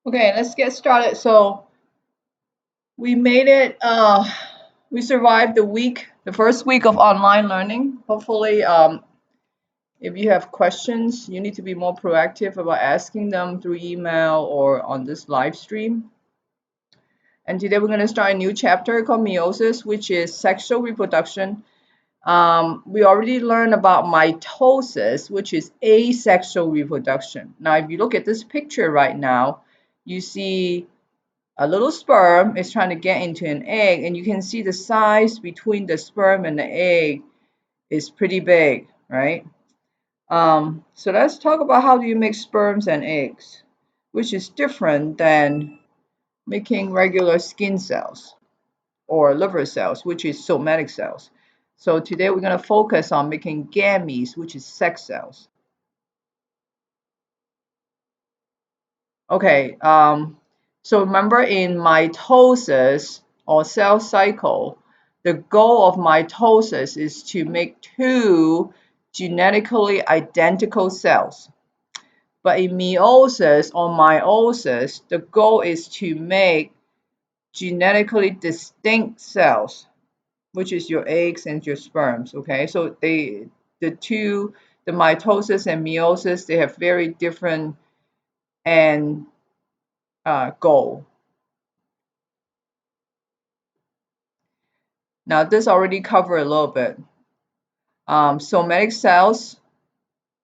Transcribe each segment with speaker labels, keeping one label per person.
Speaker 1: Okay, let's get started. So we made it. We survived the first week of online learning. Hopefully, if you have questions, you need to be more proactive about asking them through email or on this live stream. And today we're going to start a new chapter called Meiosis, which is sexual reproduction. We already learned about mitosis, which is asexual reproduction. Now, if you look at this picture right now, you see a little sperm is trying to get into an egg, and you can see the size between the sperm and the egg is pretty big, right? So let's talk about how do you make sperms and eggs, which is different than making regular skin cells or liver cells, which is somatic cells. So today we're going to focus on making gametes, which is sex cells. Okay, so remember in mitosis or cell cycle, the goal of mitosis is to make two genetically identical cells. But in meiosis or meiosis, the goal is to make genetically distinct cells, which is your eggs and your sperms. Okay, so the mitosis and meiosis, they have very different and goal. Now, this already covered a little bit. Somatic cells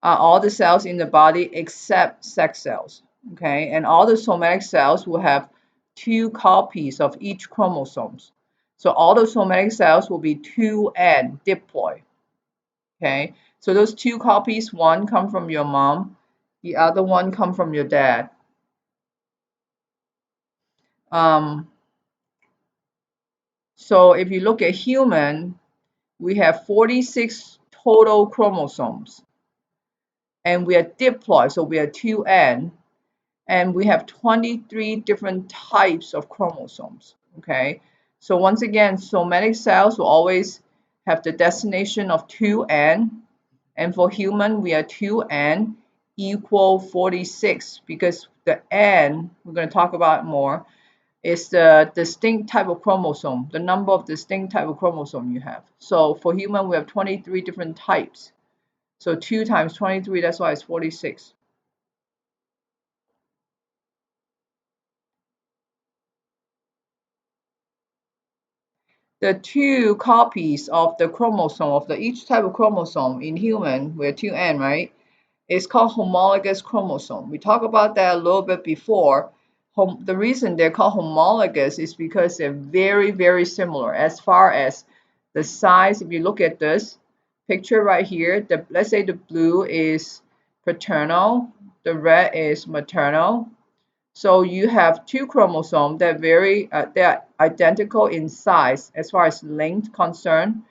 Speaker 1: are all the cells in the body except sex cells. Okay, and all the somatic cells will have two copies of each chromosomes. So all the somatic cells will be 2N diploid. Okay, so those two copies, one come from your mom, the other one come from your dad. So if you look at human, we have 46 total chromosomes, and we are diploid, so we are 2N, and we have 23 different types of chromosomes. Okay, so once again, somatic cells will always have the destination of 2N, and for human, we are 2N equal 46, because the N, we're going to talk about more, is the distinct type of chromosome, the number of distinct type of chromosome you have. So for human, we have 23 different types. So 2 times 23, that's why it's 46. The two copies of the chromosome of each type of chromosome in human, we're 2N, right? It's called homologous chromosome. We talked about that a little bit before. The reason they're called homologous is because they're very, very similar as far as the size. If you look at this picture right here, let's say the blue is paternal, the red is maternal. So you have two chromosomes that they're identical in size as far as length concerned,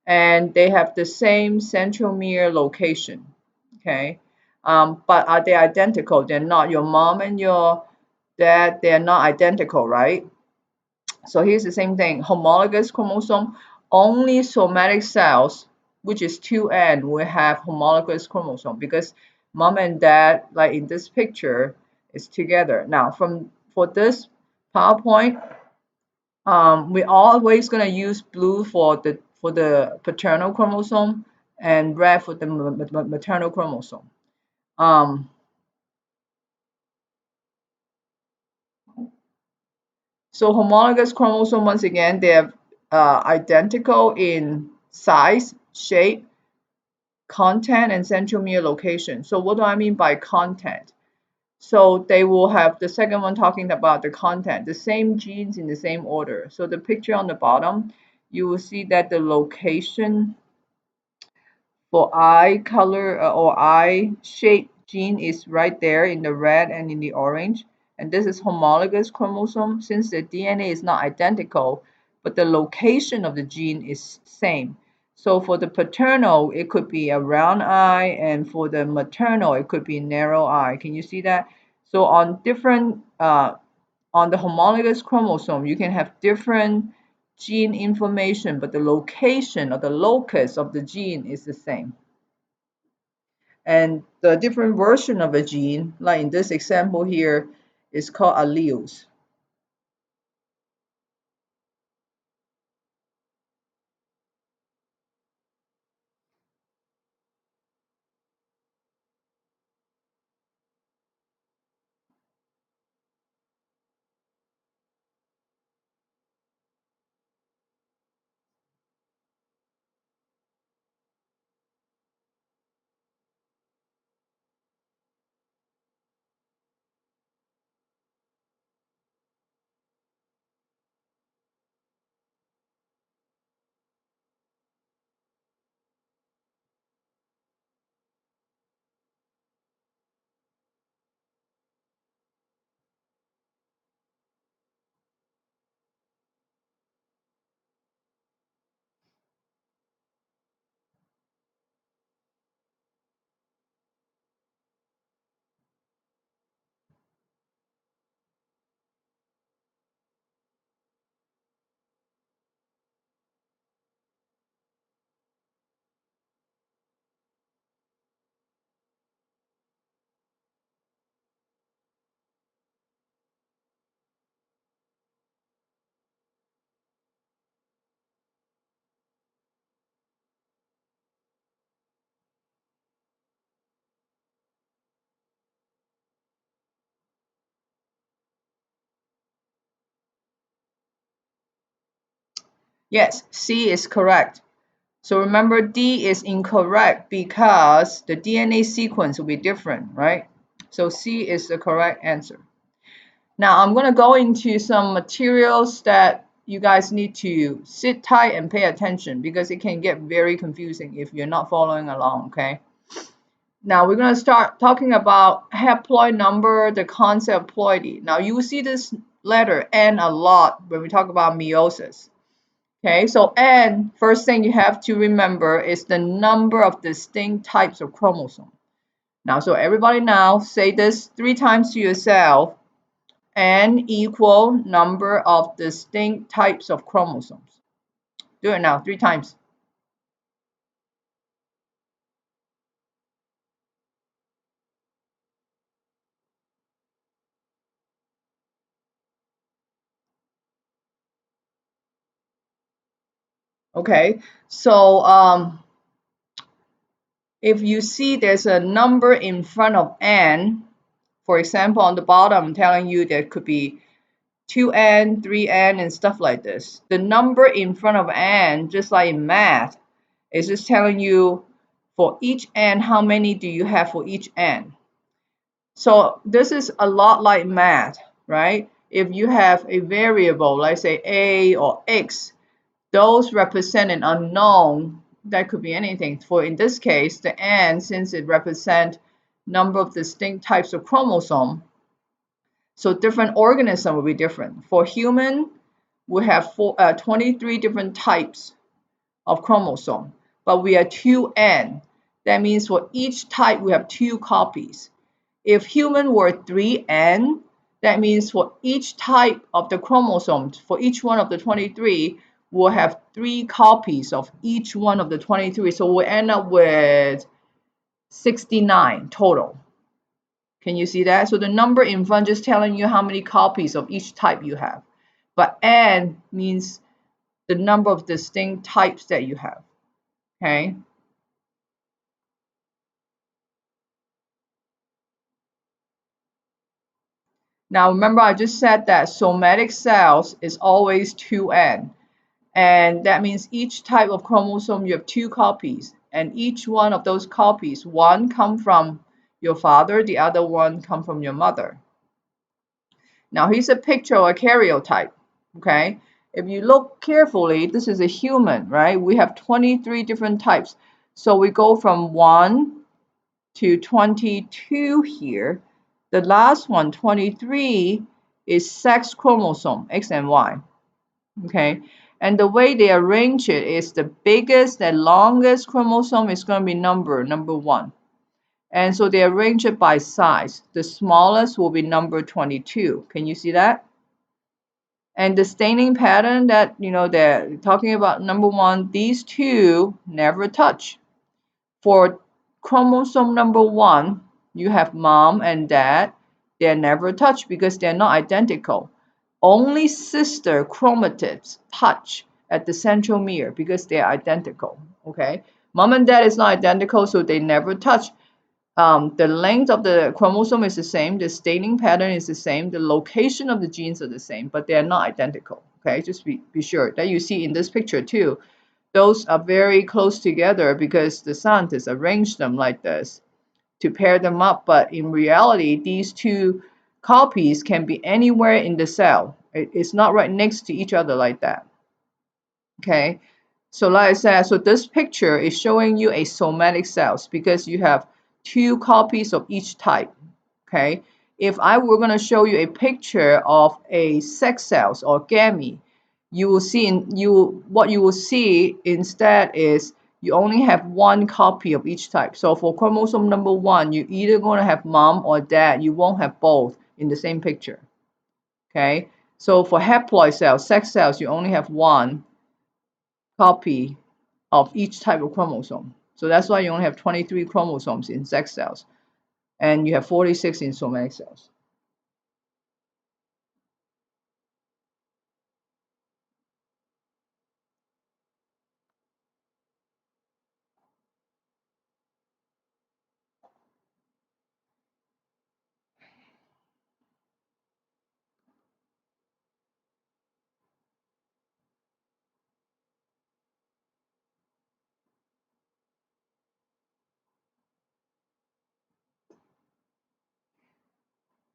Speaker 1: and they have the same centromere location. Okay, but are they identical? They're not. Your mom and your dad, they're not identical, right? So here's the same thing. Homologous chromosome, only somatic cells, which is 2N, will have homologous chromosome, because mom and dad, like in this picture, is together. Now, for this PowerPoint, we're always going to use blue for the paternal chromosome and red for the maternal chromosome. So homologous chromosome, once again, they're identical in size, shape, content, and centromere location. So what do I mean by content? So they will have the second one talking about the content, the same genes in the same order. So the picture on the bottom, you will see that the location for eye color or eye shape gene is right there in the red and in the orange. And this is homologous chromosome, since the DNA is not identical, but the location of the gene is same. So for the paternal, it could be a round eye, and for the maternal, it could be narrow eye. Can you see that? So on on the homologous chromosome, you can have different gene information, but the location or the locus of the gene is the same. And the different version of a gene, like in this example here, is called alleles. Yes, C is correct. So remember, D is incorrect because the DNA sequence will be different, right? So C is the correct answer. Now I'm going to go into some materials that you guys need to sit tight and pay attention because it can get very confusing if you're not following along, okay? Now we're going to start talking about haploid number, the concept of ploidy. Now you will see this letter N a lot when we talk about meiosis. Okay, so N, first thing you have to remember is the number of distinct types of chromosome. Now, so everybody now say this 3 times to yourself. N equal number of distinct types of chromosomes. Do it now, 3 times. Okay, so if you see there's a number in front of N, for example, on the bottom, I'm telling you there could be 2N, 3N, and stuff like this. The number in front of N, just like in math, is just telling you for each N, how many do you have for each N. So this is a lot like math, right? If you have a variable, like say A or X, those represent an unknown. That could be anything. For in this case, the N, since it represents number of distinct types of chromosome, so different organism will be different. For human, we have 23 different types of chromosome, but we are 2N. That means for each type we have 2 copies. If human were 3N, that means for each type of the chromosome, for each one of the 23, we'll have 3 copies of each one of the 23. So we'll end up with 69 total. Can you see that? So the number in front just telling you how many copies of each type you have. But N means the number of distinct types that you have. Okay? Now remember I just said that somatic cells is always 2N. And that means each type of chromosome you have 2 copies. And each one of those copies, one come from your father, the other one come from your mother. Now here's a picture of a karyotype. Okay? If you look carefully, this is a human, right? We have 23 different types. So we go from 1 to 22 here. The last one, 23, is sex chromosome, X and Y. Okay, and the way they arrange it is the biggest and longest chromosome is going to be number 1. And so they arrange it by size. The smallest will be number 22. Can you see that? And the staining pattern that, they're talking about number 1, these two never touch. For chromosome number 1, you have mom and dad. They're never touched because they're not identical. Only sister chromatids touch at the centromere because they're identical. Okay, mom and dad is not identical, so they never touch. The length of the chromosome is the same, the staining pattern is the same, the location of the genes are the same, but they are not identical. Okay, just be sure that you see in this picture too. Those are very close together because the scientists arranged them like this to pair them up. But in reality, these two copies can be anywhere in the cell. It's not right next to each other like that. Okay, so like I said, so this picture is showing you a somatic cells because you have two copies of each type. Okay, if I were going to show you a picture of a sex cells or gamete, you will see what you will see instead is you only have one copy of each type. So for chromosome number one, you're either going to have mom or dad. You won't have both in the same picture. Okay, so for haploid cells, sex cells, you only have one copy of each type of chromosome. So that's why you only have 23 chromosomes in sex cells and you have 46 in somatic cells.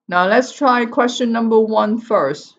Speaker 1: Now let's try question number 1 first.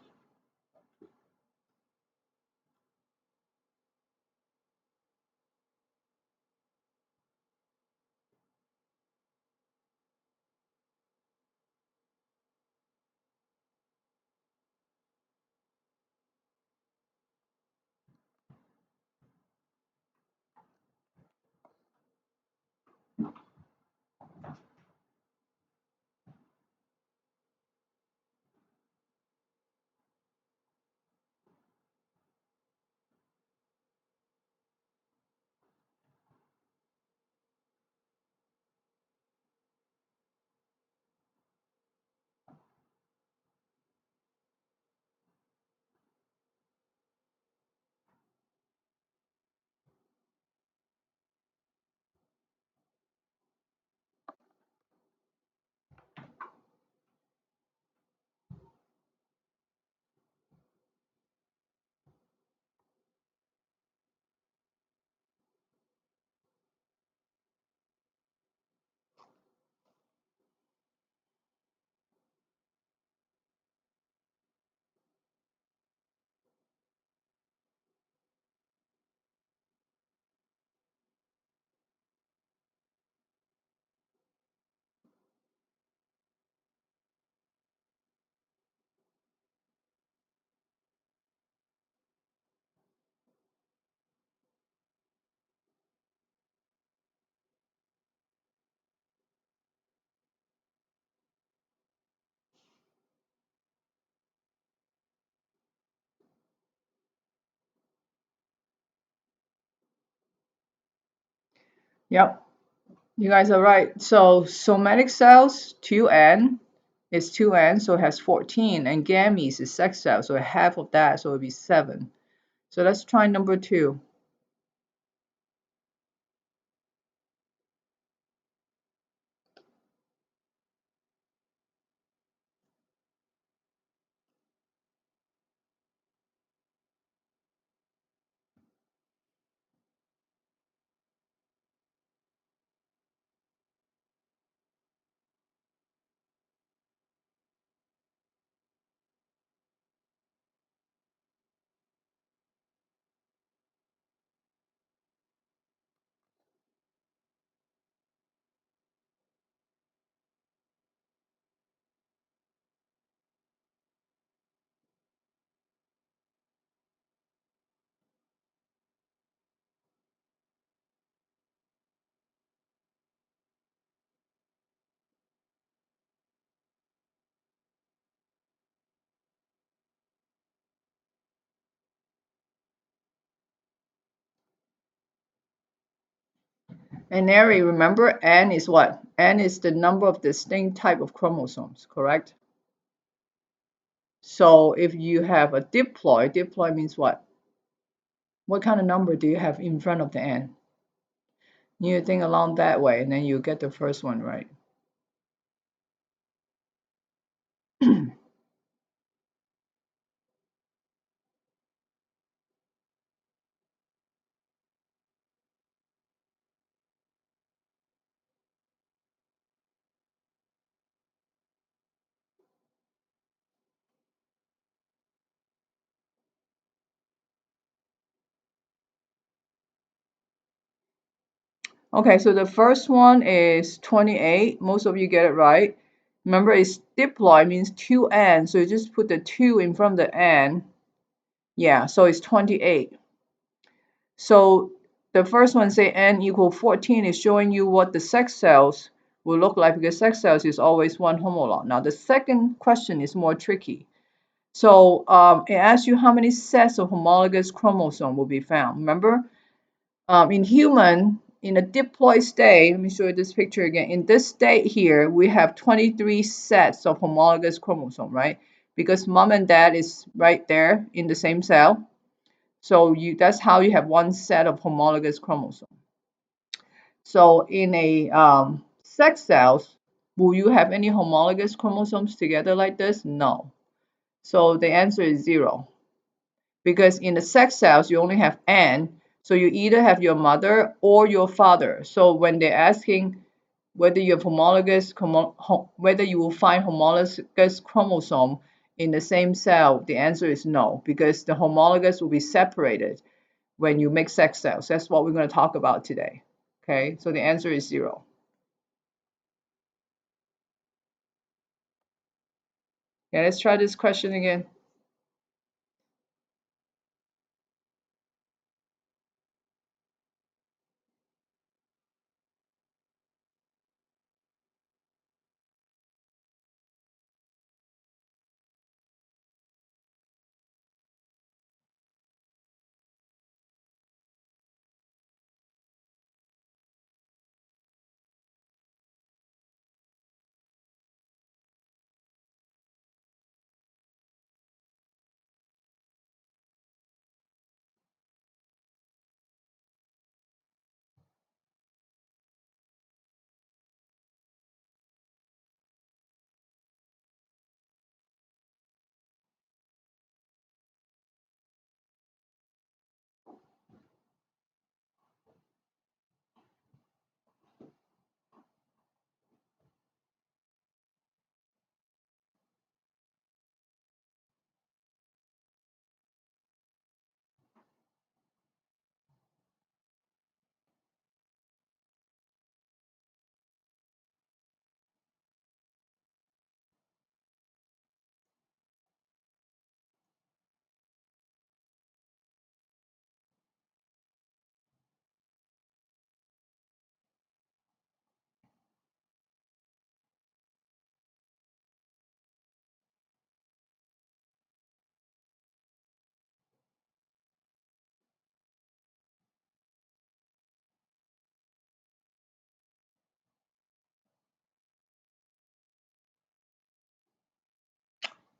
Speaker 1: Yep, you guys are right. So somatic cells 2n is 2n, so it has 14, and gametes is sex cells, so half of that, so it would be 7. So let's try number 2. And Neri, remember N is what? N is the number of distinct type of chromosomes, correct? So if you have a diploid means what? What kind of number do you have in front of the N? You think along that way, and then you get the first one right. Okay, so the first one is 28. Most of you get it right. Remember, it's diploid means two N, so you just put the 2 in front of the N. Yeah, so it's 28. So the first one say N equal 14 is showing you what the sex cells will look like, because sex cells is always one homolog. Now the second question is more tricky. So it asks you how many sets of homologous chromosome will be found. Remember, in human, in a diploid state, let me show you this picture again. In this state here, we have 23 sets of homologous chromosome, right? Because mom and dad is right there in the same cell. So that's how you have one set of homologous chromosome. So in a sex cells, will you have any homologous chromosomes together like this? No. So the answer is 0. Because in the sex cells, you only have N. So you either have your mother or your father. So when they're asking whether you have whether you will find homologous chromosome in the same cell, the answer is no, because the homologous will be separated when you make sex cells. That's what we're going to talk about today. Okay, so the answer is 0. Yeah, let's try this question again.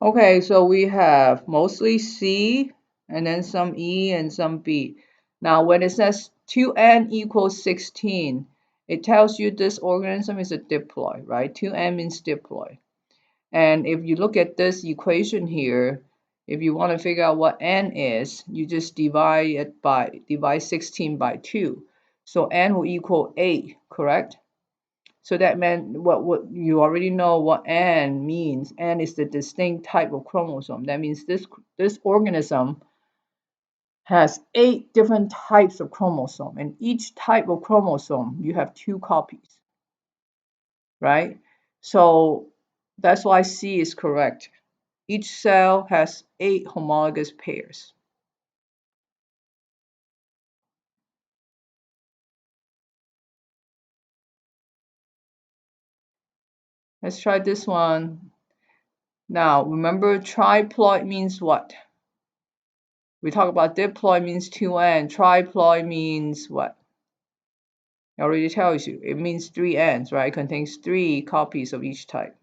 Speaker 1: Okay, so we have mostly C and then some E and some B. Now, when it says 2N equals 16, it tells you this organism is a diploid, right? 2N means diploid. And if you look at this equation here, if you want to figure out what N is, you just divide 16 by 2. So N will equal 8, correct? So that meant what you already know what N means. N is the distinct type of chromosome. That means this organism has 8 different types of chromosome, and each type of chromosome you have 2 copies, right? So that's why C is correct. Each cell has 8 homologous pairs. Let's try this one. Now, remember triploid means what? We talk about diploid means 2N. Triploid means what? It already tells you. It means 3Ns, right? It contains 3 copies of each type.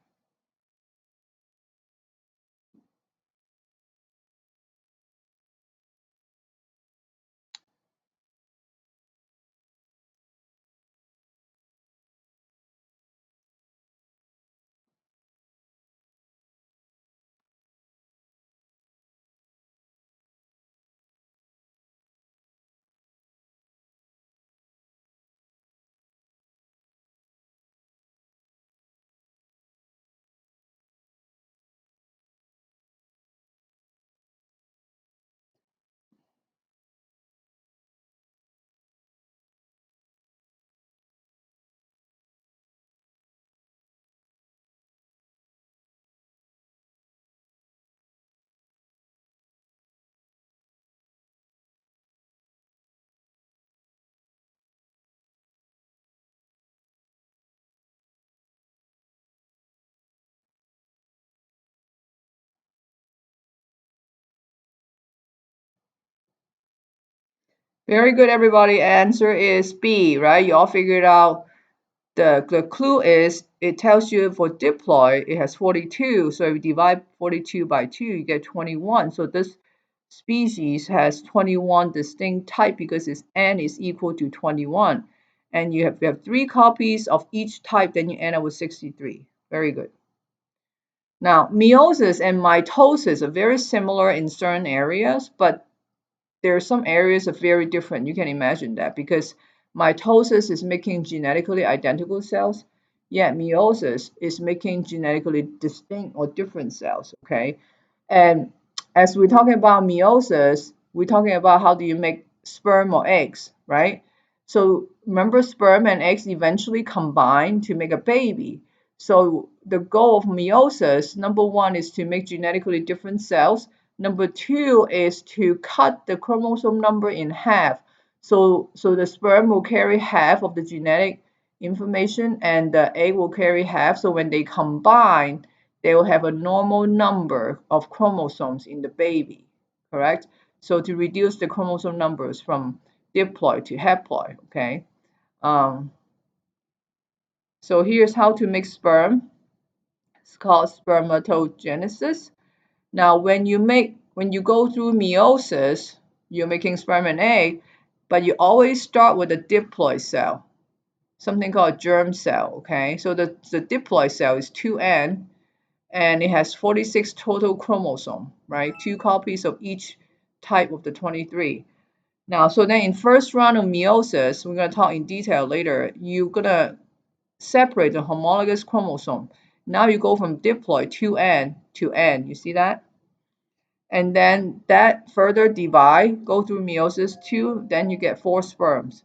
Speaker 1: Very good, everybody. Answer is B, right? You all figured out. The clue is it tells you for diploid it has 42. So if you divide 42 by 2, you get 21. So this species has 21 distinct type because its n is equal to 21. And you have 3 copies of each type, then you end up with 63. Very good. Now, meiosis and mitosis are very similar in certain areas, but there are some areas that are very different. You can imagine that because mitosis is making genetically identical cells, yet meiosis is making genetically distinct or different cells. Okay, and as we're talking about meiosis, we're talking about how do you make sperm or eggs, right? So remember, sperm and eggs eventually combine to make a baby. So the goal of meiosis, number one, is to make genetically different cells. Number two is to cut the chromosome number in half. So the sperm will carry half of the genetic information and the egg will carry half. So when they combine, they will have a normal number of chromosomes in the baby, correct? So to reduce the chromosome numbers from diploid to haploid, okay? Um, so here's how to make sperm. It's called spermatogenesis. Now, when you go through meiosis, you're making sperm and egg, but you always start with a diploid cell, something called germ cell, okay? So the diploid cell is 2N, and it has 46 total chromosome, right? 2 copies of each type of the 23. Now, so then in first round of meiosis, we're going to talk in detail later, you're going to separate the homologous chromosome. Now you go from diploid 2N to N. You see that? And then that further divide, go through meiosis 2, then you get 4 sperms,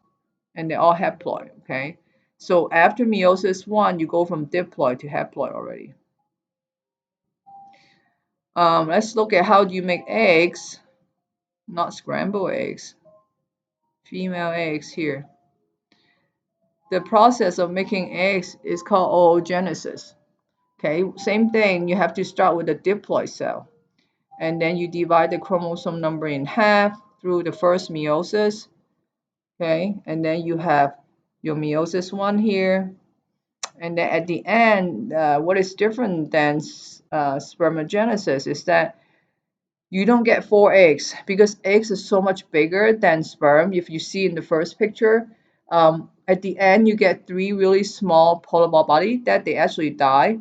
Speaker 1: and they're all haploid, okay? So after meiosis 1, you go from diploid to haploid already. Let's look at how do you make eggs, not scrambled eggs, female eggs here. The process of making eggs is called oogenesis. Okay, same thing, you have to start with a diploid cell. And then you divide the chromosome number in half through the first meiosis. Okay, and then you have your meiosis 1 here. And then at the end, what is different than spermogenesis is that you don't get 4 eggs because eggs are so much bigger than sperm. If you see in the first picture, at the end you get 3 really small polar body that they actually die,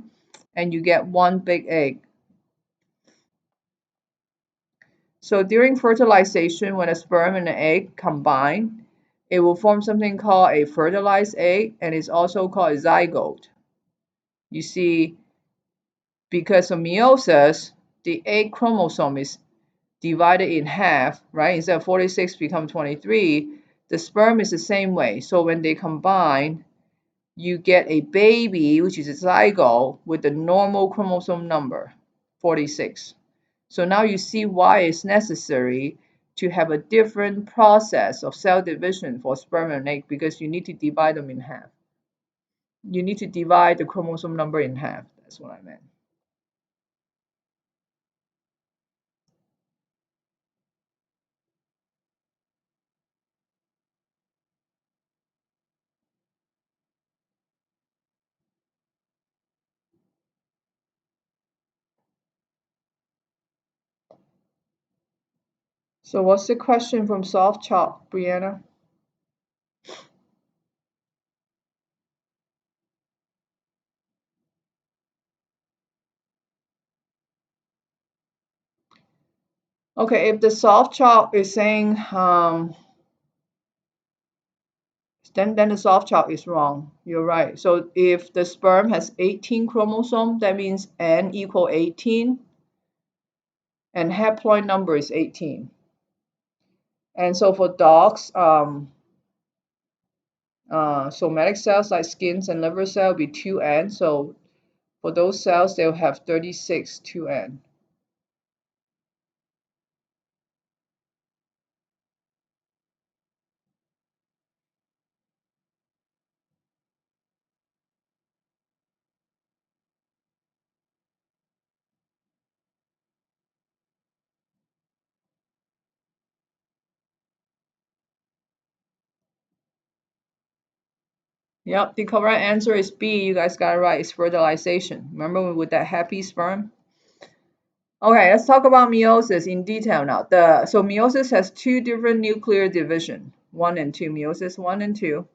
Speaker 1: and you get 1 big egg. So during fertilization, when a sperm and an egg combine, it will form something called a fertilized egg, and it's also called a zygote. You see, because of meiosis, the egg chromosome is divided in half, right? Instead of 46 become 23. The sperm is the same way. So when they combine, you get a baby, which is a zygote, with the normal chromosome number, 46. So now you see why it's necessary to have a different process of cell division for sperm and egg, because you need to divide them in half. You need to divide the chromosome number in half. That's what I meant. So what's the question from Soft Chalk, Brianna? Okay, if the soft chalk is saying then the soft chalk is wrong. You're right. So if the sperm has 18 chromosomes, that means n equal 18, and haploid number is 18. And so for dogs, somatic cells like skins and liver cell will be 2n. So for those cells, they'll have 36 2n. Yep, the correct answer is B. You guys got it right. It's fertilization. Remember with that happy sperm? Okay, let's talk about meiosis in detail now. So meiosis has two different nuclear division, one and two. Meiosis one and two.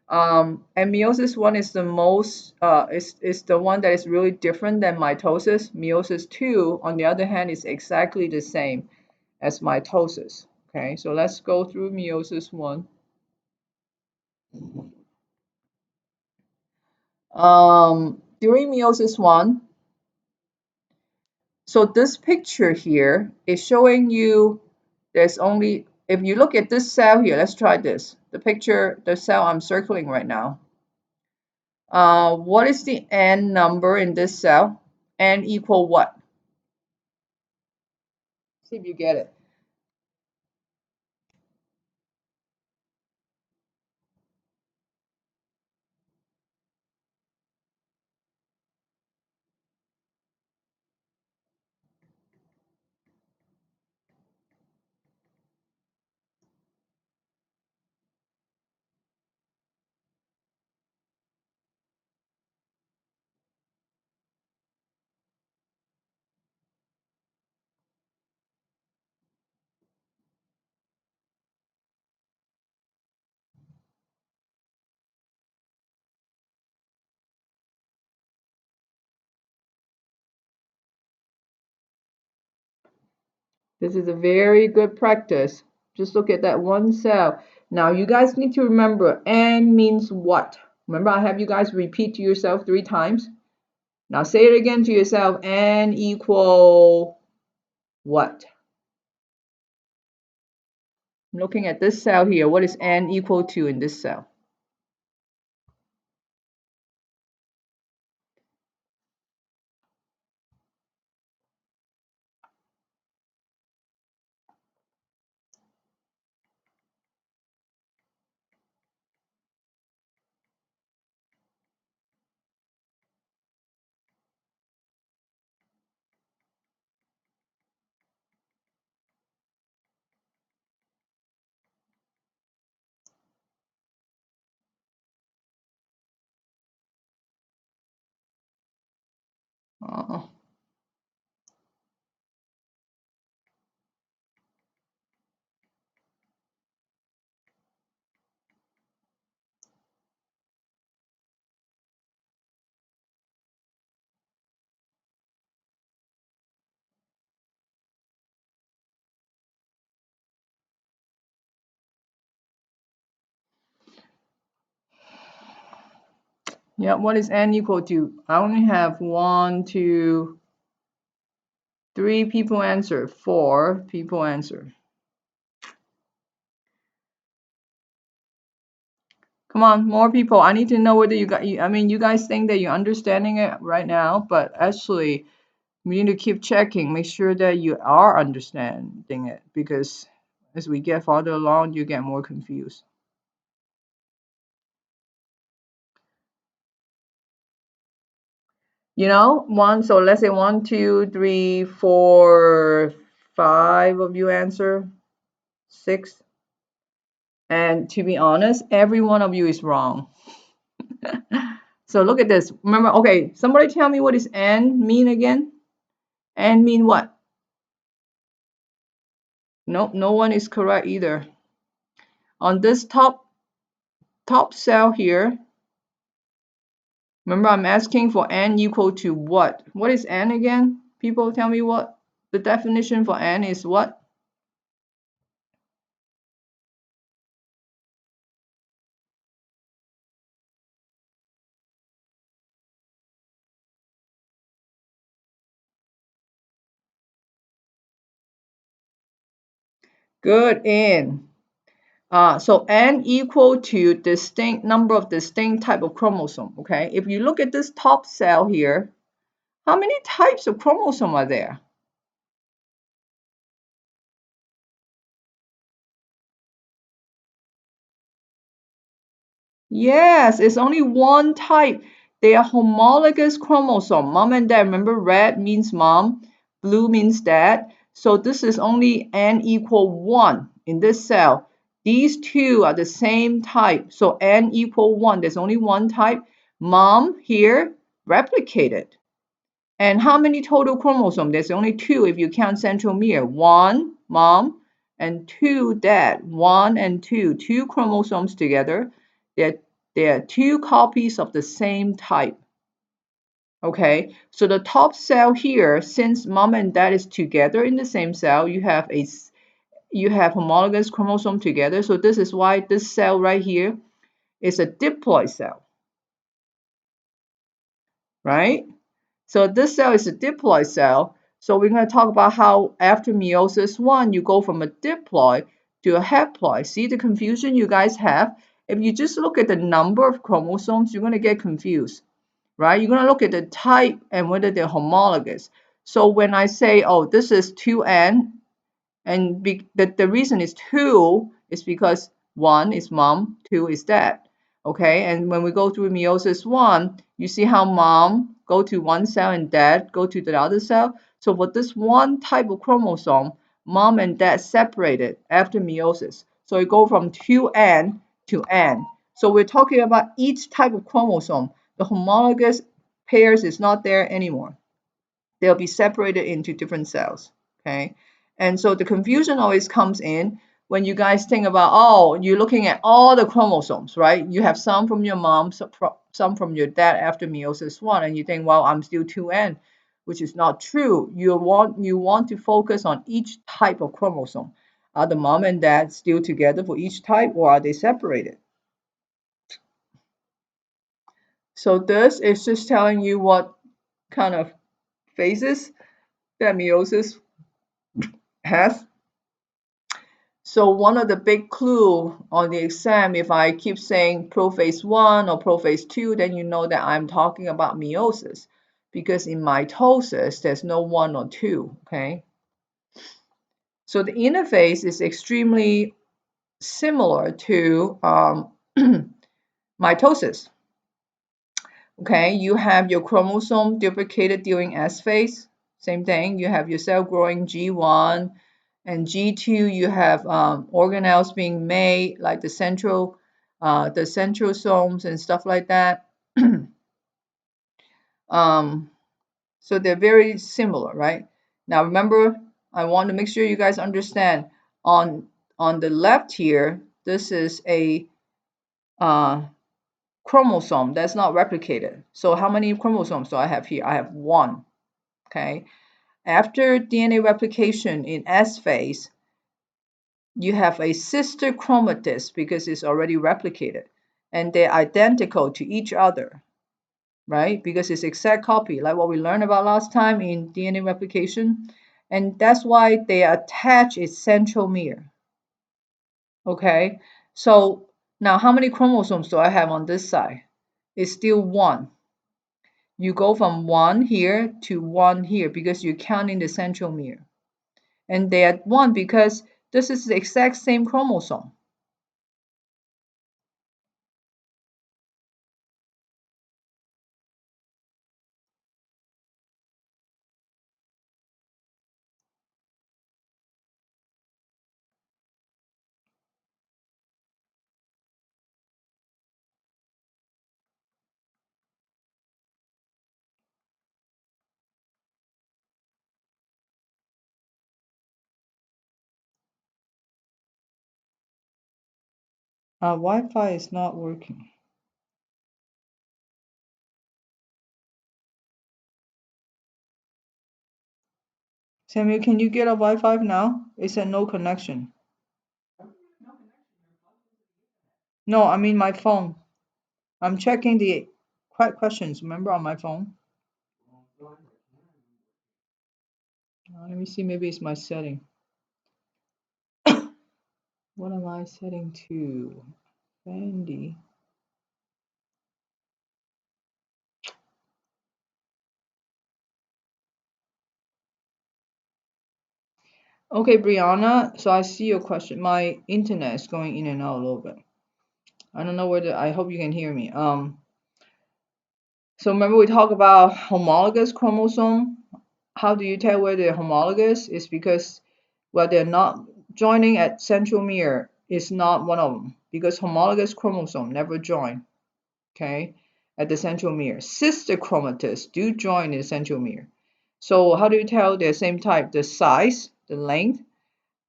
Speaker 1: And meiosis one is the most is the one that is really different than mitosis. Meiosis two, on the other hand, is exactly the same as mitosis. Okay, so let's go through meiosis one. During meiosis one, so this picture here is showing you there's only, if you look at this cell here, let's try this. The cell I'm circling right now. What is the n number in this cell? N equal what? See if you get it. This is a very good practice. Just look at that one cell. Now you guys need to remember n means what? Remember I have you guys repeat to yourself 3 times. Now say it again to yourself. N equal what? I'm looking at this cell here. What is n equal to in this cell? Uh, yeah, what is n equal to? I only have 1, 2, 3 people answer, 4 people answer. Come on, more people. I need to know whether you got. I mean, you guys think that you're understanding it right now, but actually, we need to keep checking. Make sure that you are understanding it, because as we get farther along, you get more confused. You know, so let's say 1, 2, 3, 4, 5 of you answer, 6. And to be honest, every one of you is wrong. So look at this. Remember, okay, somebody tell me what does n mean again? N mean what? Nope, no one is correct either. On this top cell here, remember I'm asking for n equal to what? What is n again? People tell me what the definition for n is what? Good, n. So n equal to distinct number of distinct type of chromosome, okay? If you look at this top cell here, how many types of chromosome are there? Yes, it's only one type. They are homologous chromosome. Mom and dad, remember red means mom, blue means dad. So this is only n equal 1 in this cell. These two are the same type. So n equal 1, there's only one type. Mom here replicated. And how many total chromosomes? There's only two if you count centromere. One, mom, and two, dad. One and two chromosomes together. They're, they're two copies of the same type. Okay, so the top cell here, since mom and dad is together in the same cell, you have homologous chromosome together. So this is why this cell right here is a diploid cell, right? So this cell is a diploid cell. So we're going to talk about how after meiosis 1, you go from a diploid to a haploid. See the confusion you guys have? If you just look at the number of chromosomes, you're going to get confused, right? You're going to look at the type and whether they're homologous. So when I say, oh, this is 2n, and the reason is two is because one is mom, two is dad. Okay, and when we go through meiosis 1, you see how mom go to one cell and dad go to the other cell. So for this one type of chromosome, mom and dad separated after meiosis. So it go from 2n to n. So we're talking about each type of chromosome. The homologous pairs is not there anymore. They'll be separated into different cells. Okay, and so the confusion always comes in when you guys think about, oh, you're looking at all the chromosomes, right? You have some from your mom, some from your dad after meiosis 1, and you think, well, I'm still 2n, which is not true. You want to focus on each type of chromosome. Are the mom and dad still together for each type, or are they separated? So this is just telling you what kind of phases that meiosis has. So one of the big clue on the exam, if I keep saying prophase 1 or prophase 2, then you know that I'm talking about meiosis, because in mitosis, there's no 1 or 2, okay? So the interphase is extremely similar to mitosis. Okay, you have your chromosome duplicated during S phase. Same thing, you have your cell growing G1 and G2. You have organelles being made, like the centrosomes and stuff like that. So they're very similar, right? Now remember, I want to make sure you guys understand. On the left here, this is a chromosome that's not replicated. So how many chromosomes do I have here? I have one. Okay. After DNA replication in S phase, you have a sister chromatid because it's already replicated, and they're identical to each other, right? Because it's exact copy, like what we learned about last time in DNA replication. And that's why they attach its centromere. Okay. So now how many chromosomes do I have on this side? It's still one. You go from one here to one here because you're counting the centromere. And they are one because this is the exact same chromosome. Wi-Fi is not working. Samuel, can you get a Wi-Fi now? It said no connection. No, I mean my phone. I'm checking the questions, remember, on my phone? Let me see, maybe it's my setting. What am I setting to? Sandy. Okay, Brianna, so I see your question. My internet is going in and out a little bit. I don't know whether, I hope you can hear me. So remember we talked about homologous chromosome. How do you tell whether they're homologous? It's because, well, they're not joining at centromere is not one of them, because homologous chromosome never join, okay, at the centromere. Sister chromatids do join in the centromere. So how do you tell they're same type? The size, the length,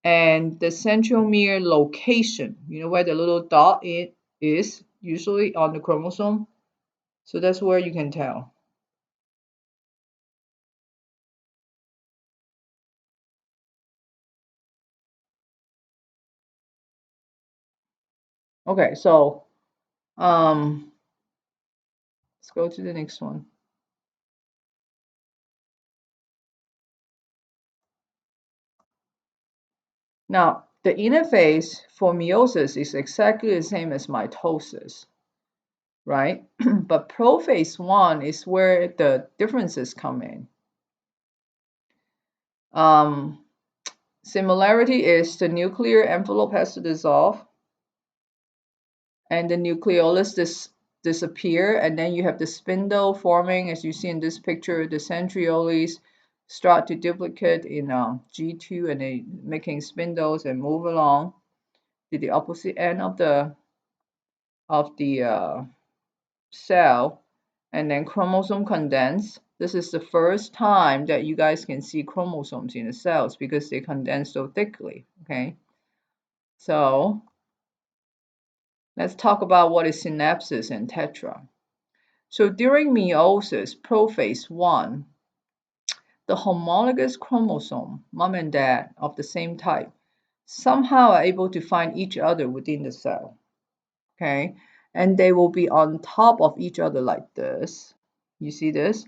Speaker 1: and the centromere location. You know where the little dot it is usually on the chromosome. So that's where you can tell. Okay, so let's go to the next one. Now, the interface for meiosis is exactly the same as mitosis, right? But prophase 1 is where the differences come in. Similarity is the nuclear envelope has to dissolve and the nucleolus disappear, and then you have the spindle forming, as you see in this picture. The centrioles start to duplicate in G2, and they making spindles and move along to the opposite end of the cell, and then chromosome condense. This is the first time that you guys can see chromosomes in the cells because they condense so thickly. Okay, so let's talk about what is synapses and tetra. So during meiosis, prophase 1, the homologous chromosome, mom and dad of the same type, somehow are able to find each other within the cell. Okay, and they will be on top of each other like this. You see this?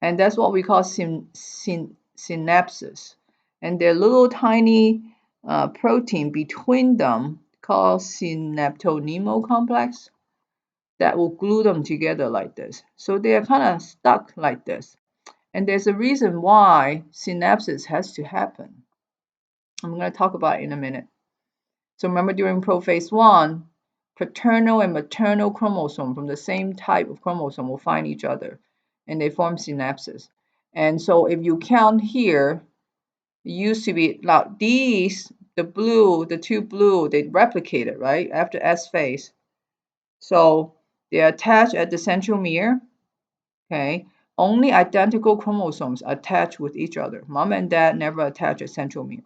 Speaker 1: And that's what we call synapses. And there are little tiny protein between them called synaptonemo complex that will glue them together like this. So they are kind of stuck like this. And there's a reason why synapses has to happen. I'm going to talk about it in a minute. So remember during prophase 1, paternal and maternal chromosome from the same type of chromosome will find each other and they form synapses. And so if you count here, it used to be like these, the blue, the two blue, they replicated, right, after S phase. So they're attached at the centromere, okay? Only identical chromosomes attach with each other. Mom and dad never attach at centromere.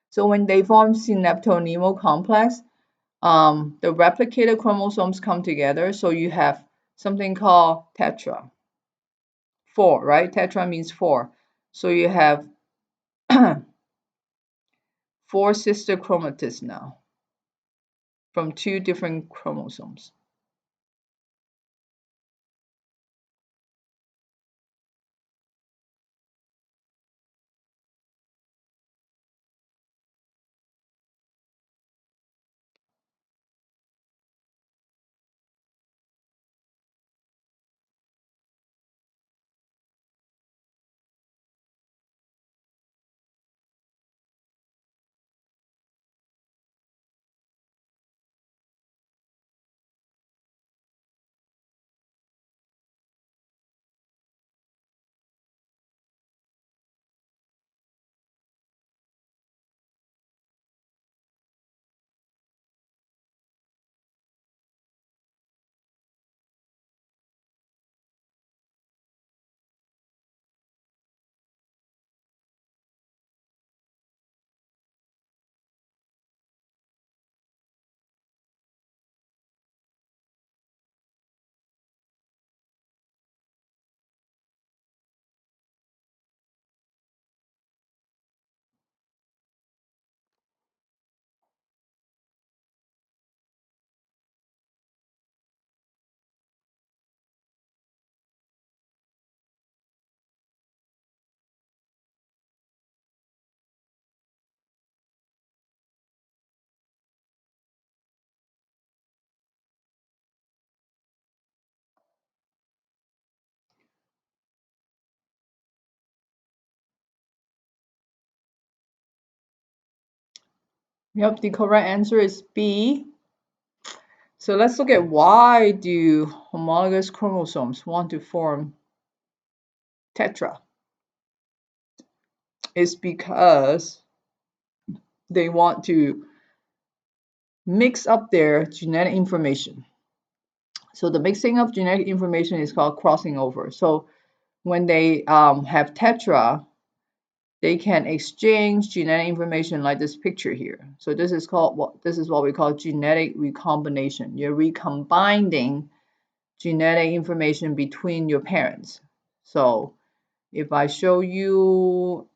Speaker 1: So when they form synaptonemo complex, the replicated chromosomes come together. So you have something called tetra. 4, right? Tetra means 4. So you have 4 sister chromatids now from 2 different chromosomes. Yep, the correct answer is B. So let's look at why do homologous chromosomes want to form tetra. It's because they want to mix up their genetic information. So the mixing of genetic information is called crossing over. So when they have tetra, they can exchange genetic information like this picture here. So this is what we call genetic recombination. You're recombining genetic information between your parents. So if I show you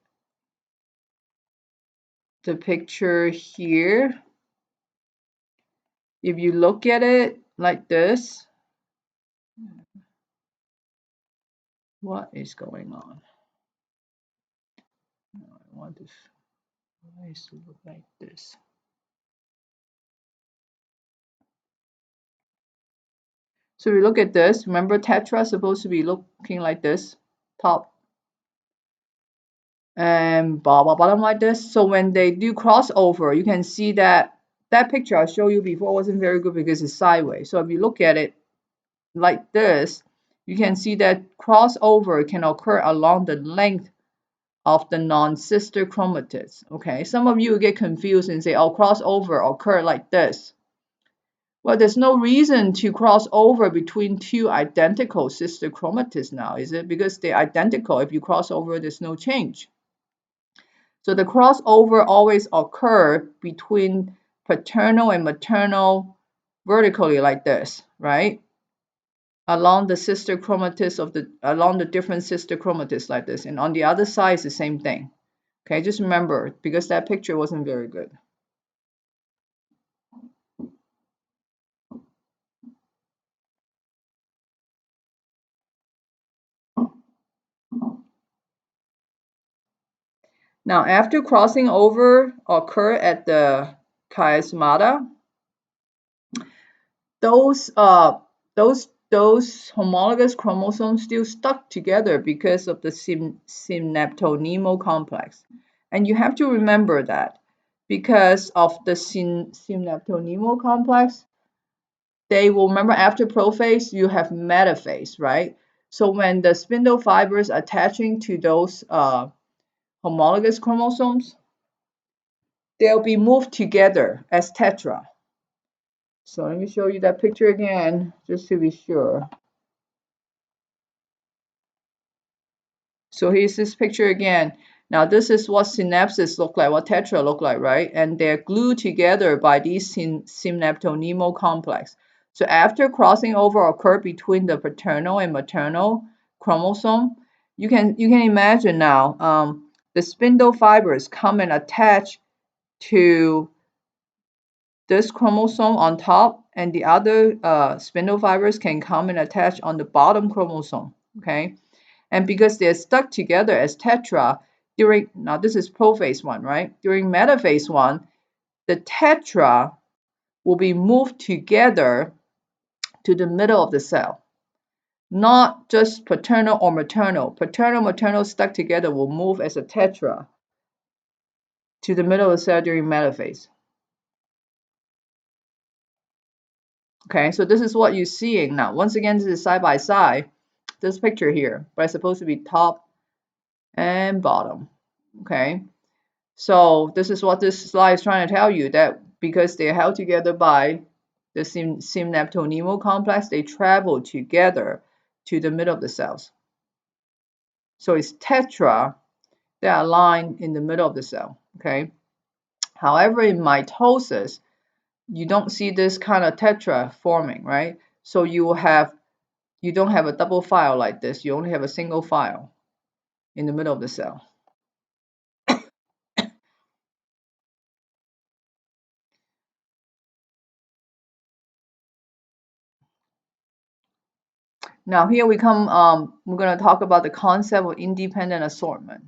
Speaker 1: the picture here, if you look at it like this, what is going on? I want this place to look like this. So we look at this. Remember, tetra is supposed to be looking like this, top and bottom like this. So when they do crossover, you can see that that picture I showed you before wasn't very good because it's sideways. So if you look at it like this, you can see that crossover can occur along the length of the non-sister chromatids. Okay, some of you will get confused and say, oh, crossover occur like this. Well, there's no reason to cross over between two identical sister chromatids now, is it? Because they're identical. If you cross over, there's no change. So the crossover always occur between paternal and maternal vertically like this, right? Along the sister chromatids along the different sister chromatids like this. And on the other side is the same thing. Okay, just remember, because that picture wasn't very good. Now, after crossing over occur at the chiasmata, those homologous chromosomes still stuck together because of the synaptonemal complex. And you have to remember that because of the synaptonemal complex, they will remember after prophase, you have metaphase, right? So when the spindle fibers attaching to those homologous chromosomes, they'll be moved together as tetra. So let me show you that picture again, just to be sure. So here's this picture again. Now this is what synapses look like, what tetra look like, right? And they're glued together by these synaptonemal complex. So after crossing over occur between the paternal and maternal chromosome, you can imagine now the spindle fibers come and attach to this chromosome on top, and the other spindle fibers can come and attach on the bottom chromosome. Okay, and because they're stuck together as tetra during, now this is prophase one, right? During metaphase one, the tetra will be moved together to the middle of the cell. Not just paternal or maternal. Paternal, maternal stuck together will move as a tetra to the middle of the cell during metaphase. Okay, so this is what you're seeing now. Once again, this is side by side, this picture here, but it's supposed to be top and bottom. Okay, so this is what this slide is trying to tell you, that because they're held together by the synaptonemal complex, they travel together to the middle of the cells. So it's tetra that are aligned in the middle of the cell. Okay. However, in mitosis, you don't see this kind of tetra forming, right? So you don't have a double file like this. You only have a single file in the middle of the cell. Now here we come, we're going to talk about the concept of independent assortment.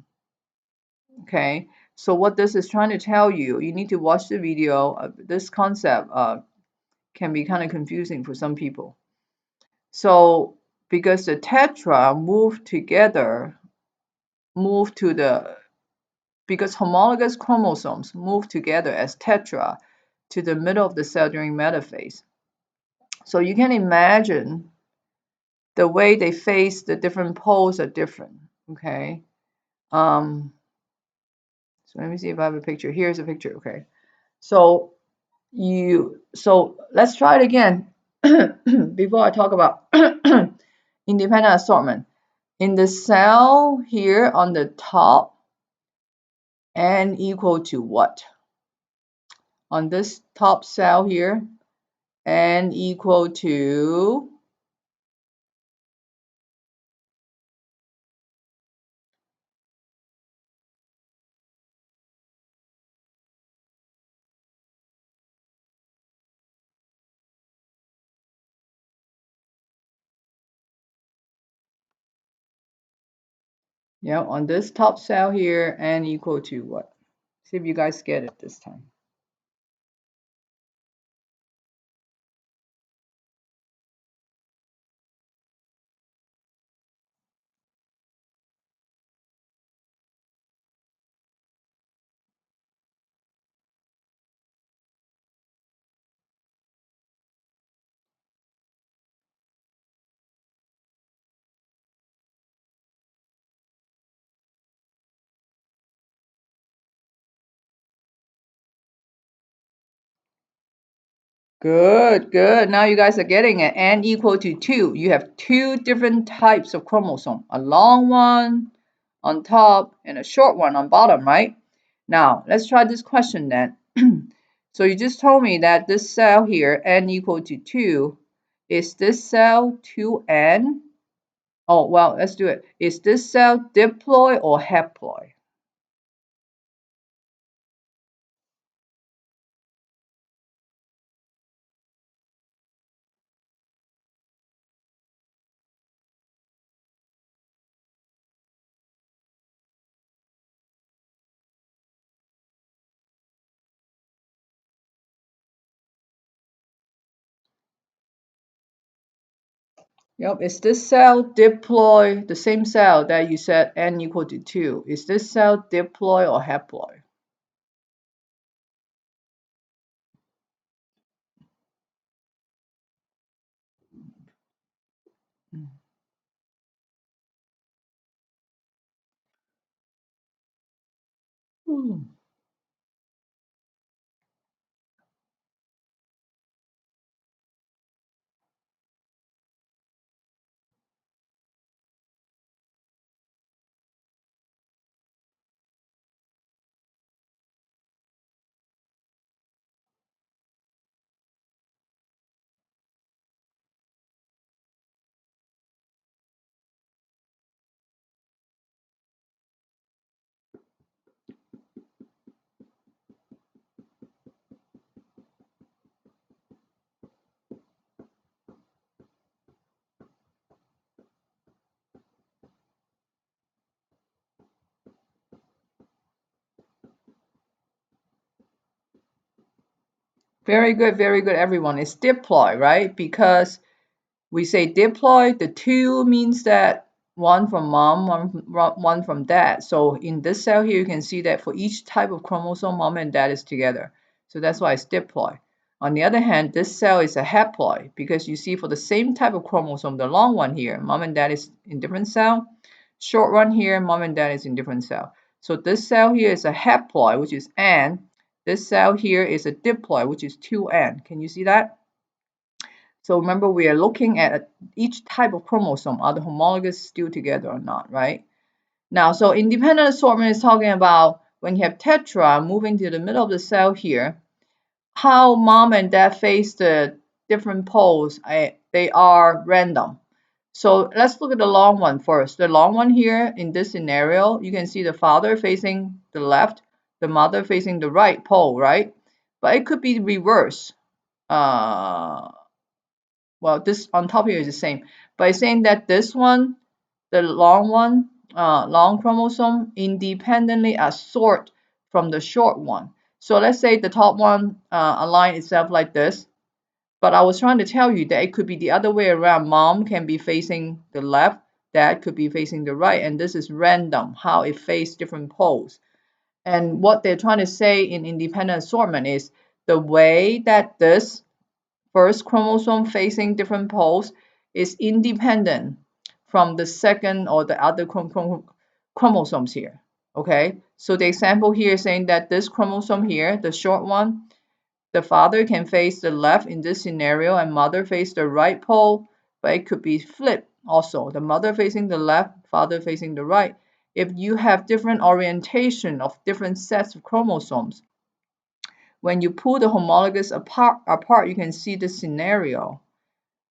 Speaker 1: Okay, so what this is trying to tell you, you need to watch the video. This concept can be kind of confusing for some people. So because the tetra move to the because homologous chromosomes move together as tetra to the middle of the cell during metaphase. So you can imagine the way they face the different poles are different. Okay. So let me see if I have a picture. Here's a picture. Okay. So let's try it again before I talk about independent assortment. In the cell here on the top, n equal to what? On this top cell here, n equal to on this top cell here, n equal to what? See if you guys get it this time. Good, good. Now you guys are getting it. N equal to 2. You have two different types of chromosome. A long one on top and a short one on bottom, right? Now, let's try this question then. So you just told me that this cell here, N equal to 2, is this cell 2N? Oh, well, let's do it. Is this cell diploid or haploid? Yep, is this cell diploid, the same cell that you said N equal to 2? Is this cell diploid or haploid? Hmm. very good, everyone. It's diploid, right? Because we say diploid, the 2 means that one from mom, one from dad. So in this cell here, you can see that for each type of chromosome, mom and dad is together. So that's why it's diploid. On the other hand, this cell is a haploid because you see for the same type of chromosome, the long one here, mom and dad is in different cell. Short one here, mom and dad is in different cell. So this cell here is a haploid, which is N. This cell here is a diploid, which is 2N. Can you see that? So remember, we are looking at each type of chromosome. Are the homologous still together or not, right? Now, so independent assortment is talking about when you have tetra moving to the middle of the cell here, how mom and dad face the different poles, they are random. So let's look at the long one first. The long one here in this scenario, you can see the father facing the left, the mother facing the right pole, right? But it could be reversed. Well, this on top here is the same. By saying that this one, the long one, long chromosome, independently assort from the short one. So let's say the top one align itself like this. But I was trying to tell you that it could be the other way around. Mom can be facing the left, dad could be facing the right, and this is random how it faces different poles. And what they're trying to say in independent assortment is the way that this first chromosome facing different poles is independent from the second or the other chromosomes here. Okay, so the example here is saying that this chromosome here, the short one, the father can face the left in this scenario and mother face the right pole, but it could be flipped also. The mother facing the left, father facing the right. If you have different orientation of different sets of chromosomes, when you pull the homologous apart, you can see the scenario.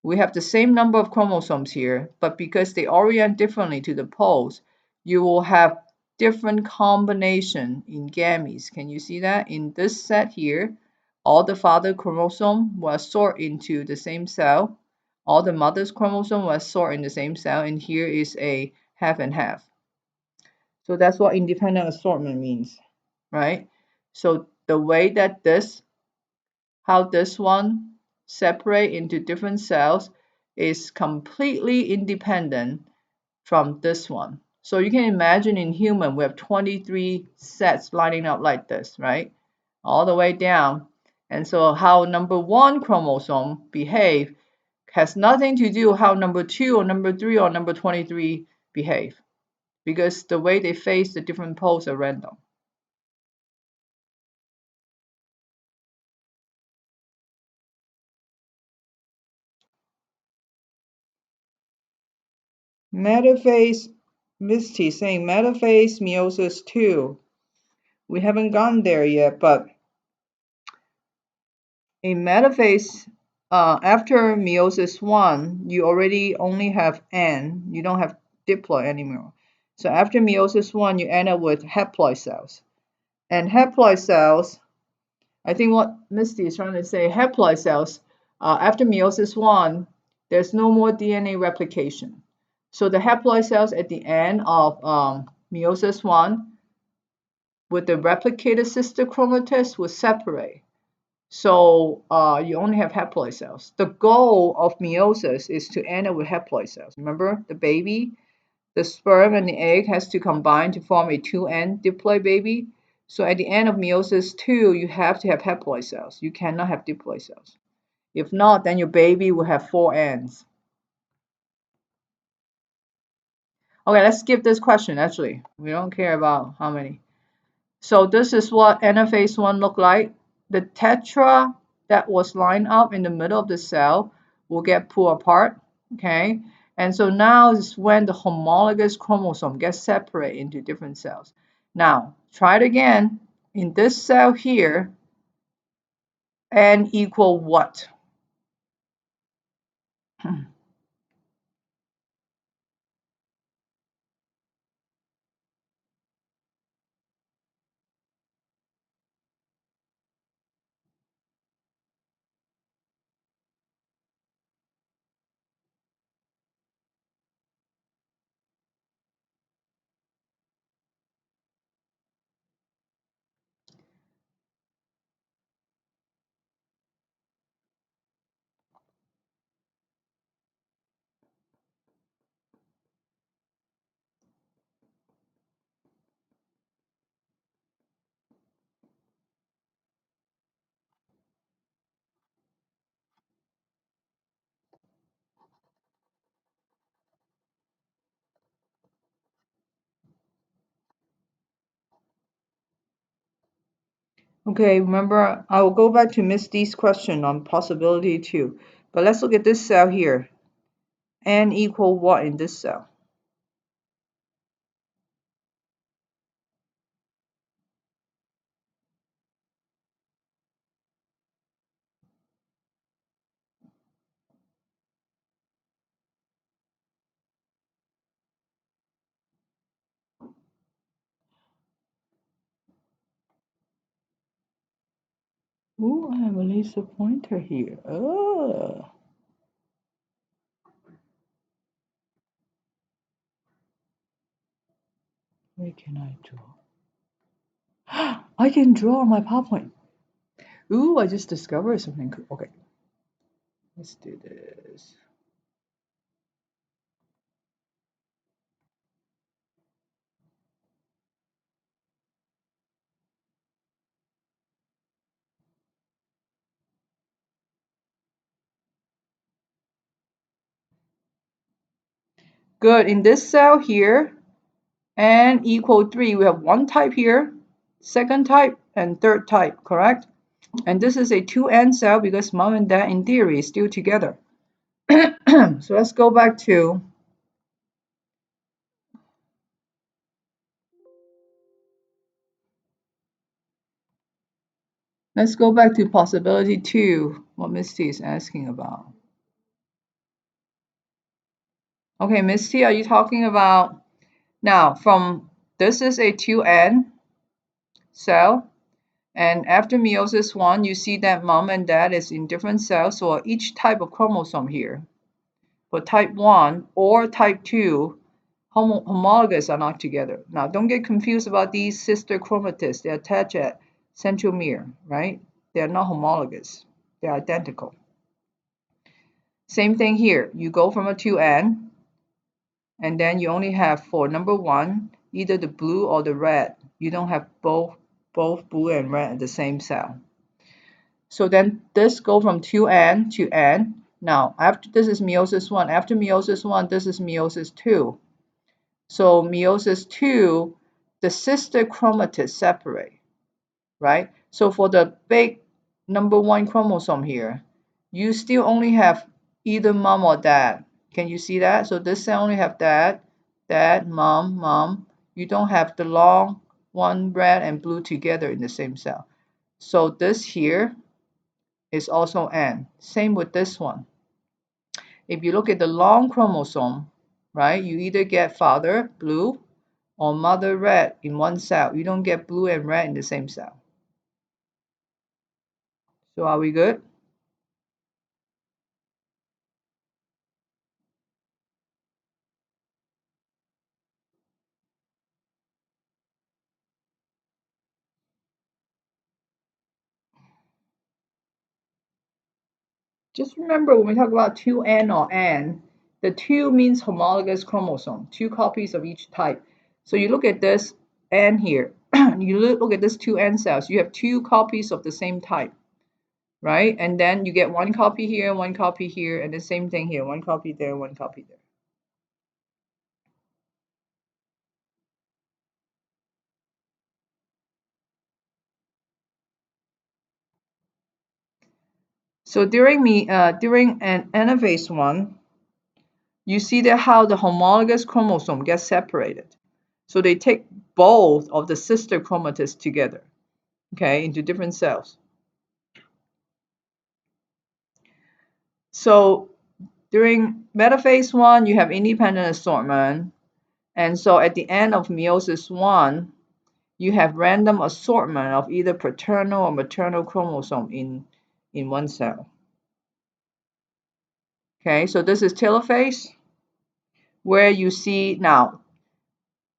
Speaker 1: We have the same number of chromosomes here, but because they orient differently to the poles, you will have different combination in gametes. Can you see that? In this set here, all the father chromosome was sorted into the same cell. All the mother's chromosome was sorted in the same cell, and here is a half and half. So that's what independent assortment means, right? So the way that how this one separate into different cells is completely independent from this one. So you can imagine in human, we have 23 sets lining up like this, right? All the way down. And so how number one chromosome behave has nothing to do with how number two or number three or number 23 behave, because the way they face the different poles are random. Metaphase, Misty saying metaphase meiosis 2. We haven't gone there yet, but in metaphase, after meiosis 1, you already only have N. You don't have diploid anymore. So after meiosis 1, you end up with haploid cells. And haploid cells, I think what Misty is trying to say, haploid cells, after meiosis 1, there's no more DNA replication. So the haploid cells at the end of meiosis 1 with the replicated sister chromatins will separate. So you only have haploid cells. The goal of meiosis is to end up with haploid cells. Remember, the baby, the sperm and the egg has to combine to form a 2N diploid baby. So at the end of meiosis 2, you have to have haploid cells. You cannot have diploid cells. If not, then your baby will have 4 N's. Okay, let's skip this question, actually. We don't care about how many. So this is what anaphase 1 look like. The tetra that was lined up in the middle of the cell will get pulled apart, okay? And so now is when the homologous chromosome gets separated into different cells. Now, try it again. In this cell here, N equal what? Okay, remember, I will go back to Miss D's question on possibility 2. But let's look at this cell here. N equal what in this cell? Ooh, I have a laser pointer here. Oh, where can I draw? I can draw on my PowerPoint. Ooh, I just discovered something cool. Okay, let's do this. Good. In this cell here, N equal 3, we have one type here, second type, and third type, correct? And this is a 2N cell because mom and dad, in theory, is still together. So let's go back to possibility 2, what Misty is asking about. Okay, Misty, are you talking about now from this is a 2N cell, and after meiosis 1, you see that mom and dad is in different cells for each type of chromosome here. For type 1 or type 2, homologous are not together. Now, don't get confused about these sister chromatids. They attach at centromere, right? They are not homologous. They're identical. Same thing here. You go from a 2N, and then you only have for number 1, either the blue or the red. You don't have both blue and red in the same cell. So then this go from 2N to N. Now, after this is meiosis 1. After meiosis 1, this is meiosis 2. So meiosis 2, the sister chromatids separate, right? So for the big number 1 chromosome here, you still only have either mom or dad. Can you see that? So this cell only have dad, mom, mom. You don't have the long one red and blue together in the same cell. So this here is also N. Same with this one. If you look at the long chromosome, right, you either get father, blue, or mother, red in one cell. You don't get blue and red in the same cell. So are we good? Just remember when we talk about 2N or N, the 2 means homologous chromosome, 2 copies of each type. So you look at this N here, you look at this 2N cells, you have 2 copies of the same type, right? And then you get 1 copy here, 1 copy here, and the same thing here, 1 copy there, 1 copy there. So during an anaphase 1, you see that how the homologous chromosome gets separated. So they take both of the sister chromatids together, okay, into different cells. So during metaphase 1, you have independent assortment. And so at the end of meiosis 1, you have random assortment of either paternal or maternal chromosome in one cell. Okay, so this is telophase, where you see now,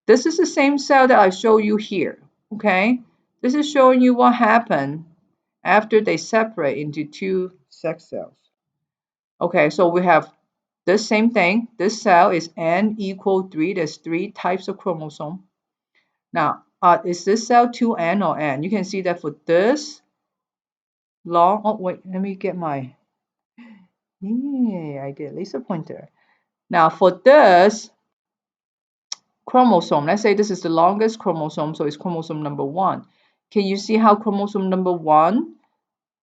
Speaker 1: this is the same cell that I show you here. Okay, this is showing you what happened after they separate into 2 sex cells. Okay, so we have the same thing. This cell is N equal 3. There's 3 types of chromosome. Now, is this cell 2N or N? You can see that for this long, oh wait, let me get my, yeah, I get laser pointer. Now for this chromosome, let's say this is the longest chromosome, so it's chromosome number 1. Can you see how chromosome number 1,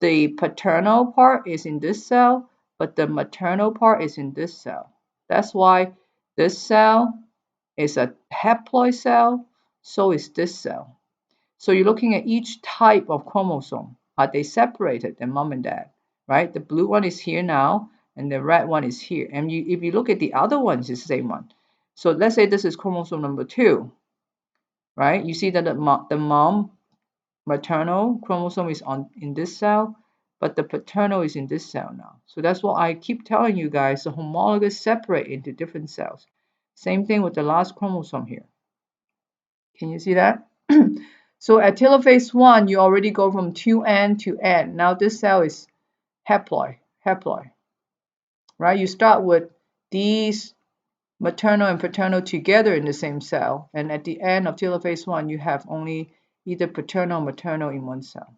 Speaker 1: the paternal part is in this cell, but the maternal part is in this cell? That's why this cell is a haploid cell, so is this cell. So you're looking at each type of chromosome. Are they separated, the mom and dad, right? The blue one is here now, and the red one is here. And if you look at the other ones, it's the same one. So let's say this is chromosome number 2, right? You see that the mom maternal chromosome is in this cell, but the paternal is in this cell now. So that's what I keep telling you guys, the homologous separate into different cells. Same thing with the last chromosome here. Can you see that? So at telophase 1, you already go from 2N to N. Now this cell is haploid, right? You start with these maternal and paternal together in the same cell. And at the end of telophase 1, you have only either paternal or maternal in one cell.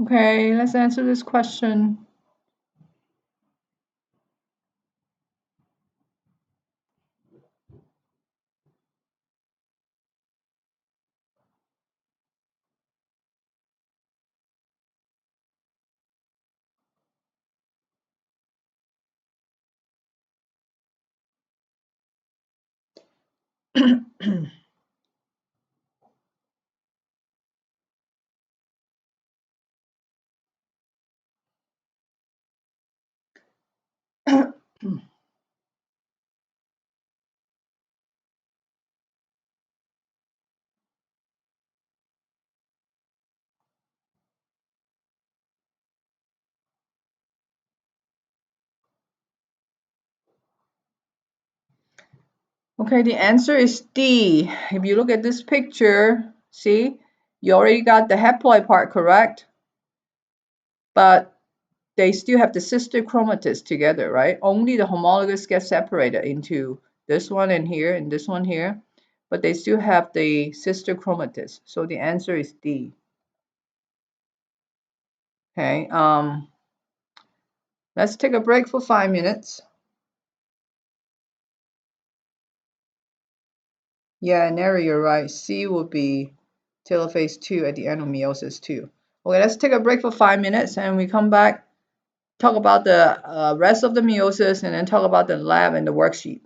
Speaker 1: Okay, let's answer this question. Okay, the answer is D. If you look at this picture, see, you already got the haploid part correct, but they still have the sister chromatids together, right? Only the homologous get separated into this one and here and this one here, but they still have the sister chromatids. So the answer is D. Okay, let's take a break for 5 minutes. Yeah, Neri, you're right. C will be telophase 2 at the end of meiosis 2. Okay, let's take a break for 5 minutes and we come back, talk about the rest of the meiosis, and then talk about the lab and the worksheet.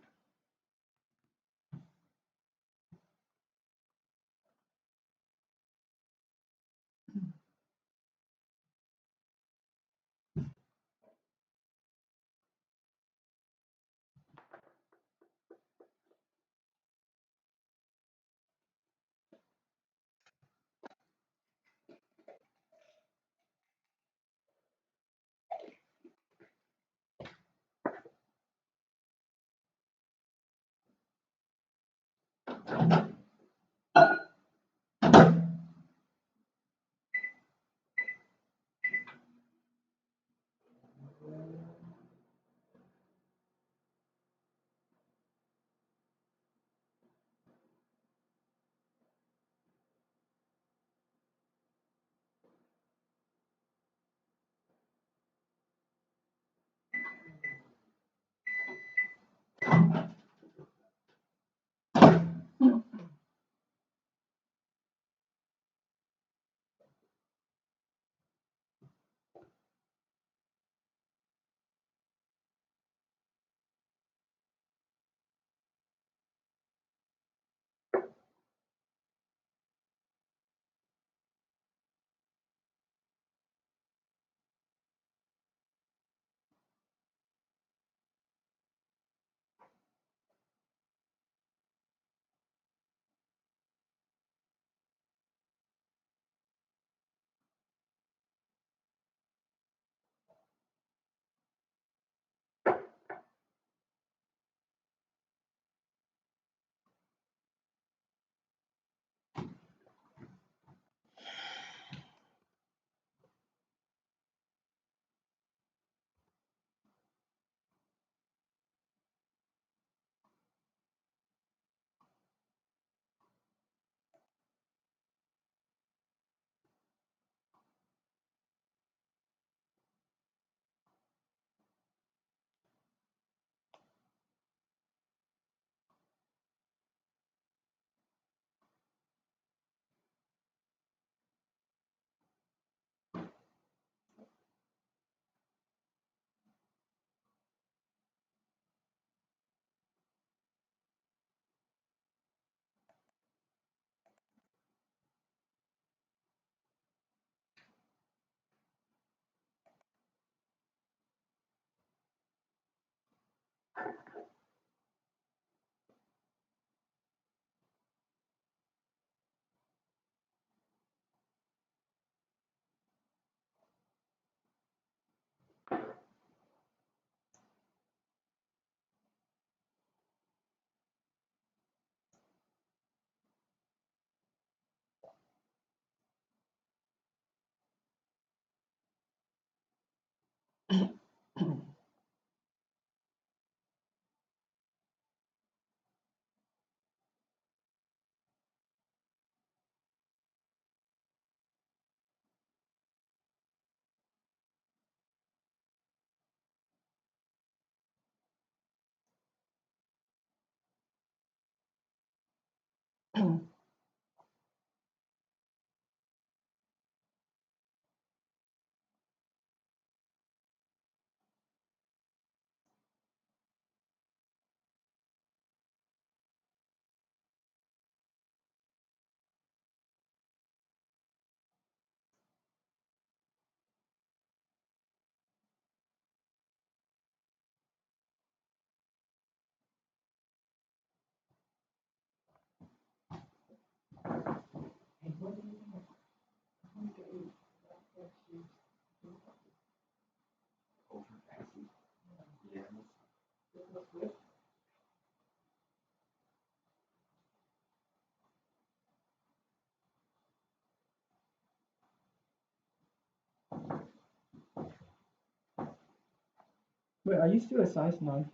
Speaker 1: Wait, are you still a size 9?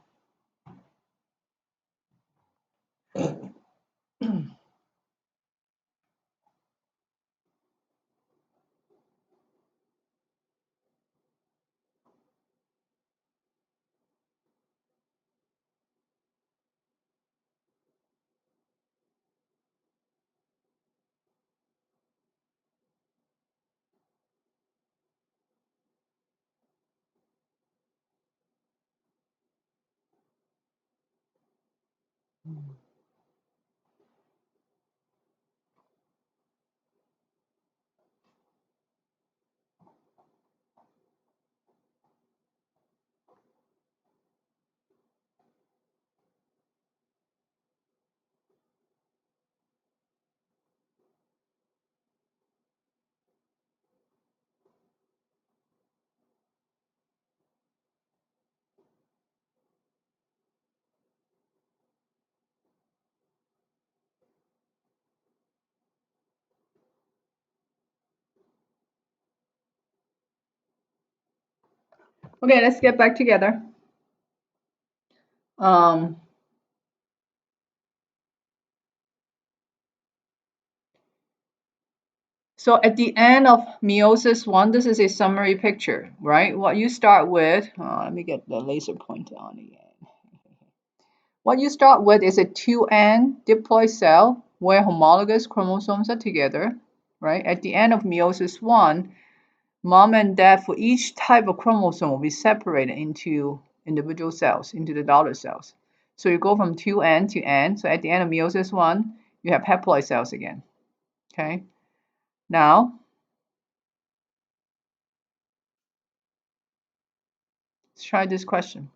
Speaker 1: Okay, let's get back together. Um, so at the end of meiosis one, this is a summary picture, right? What you start with, let me get the laser pointer on again. What you start with is a 2N diploid cell where homologous chromosomes are together, right? At the end of meiosis one, mom and dad for each type of chromosome will be separated into individual cells, into the daughter cells. So you go from 2N to N. So at the end of meiosis one, you have haploid cells again. Okay. Now, let's try this question.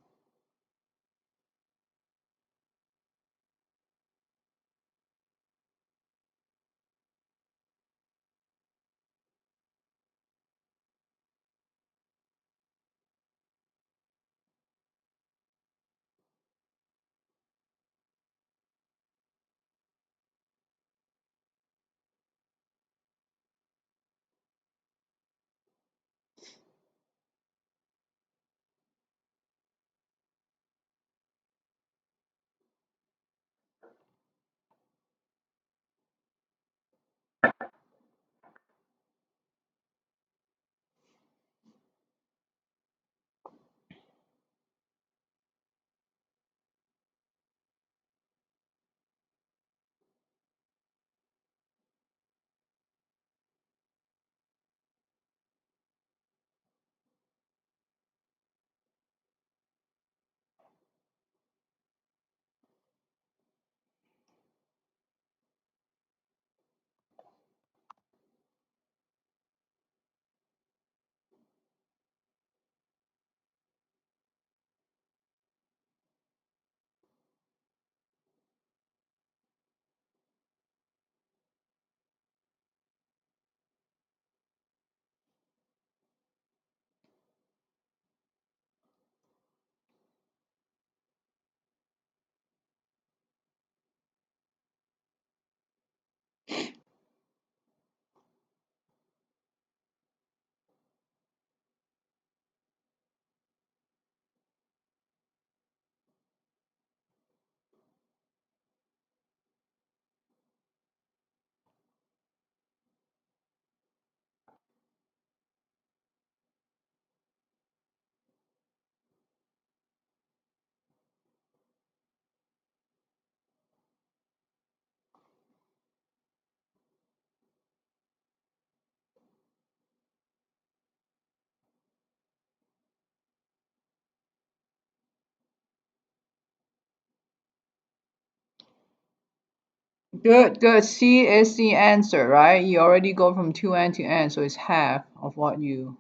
Speaker 1: Good, good. C is the answer, right? You already go from 2N to N, so it's half of what you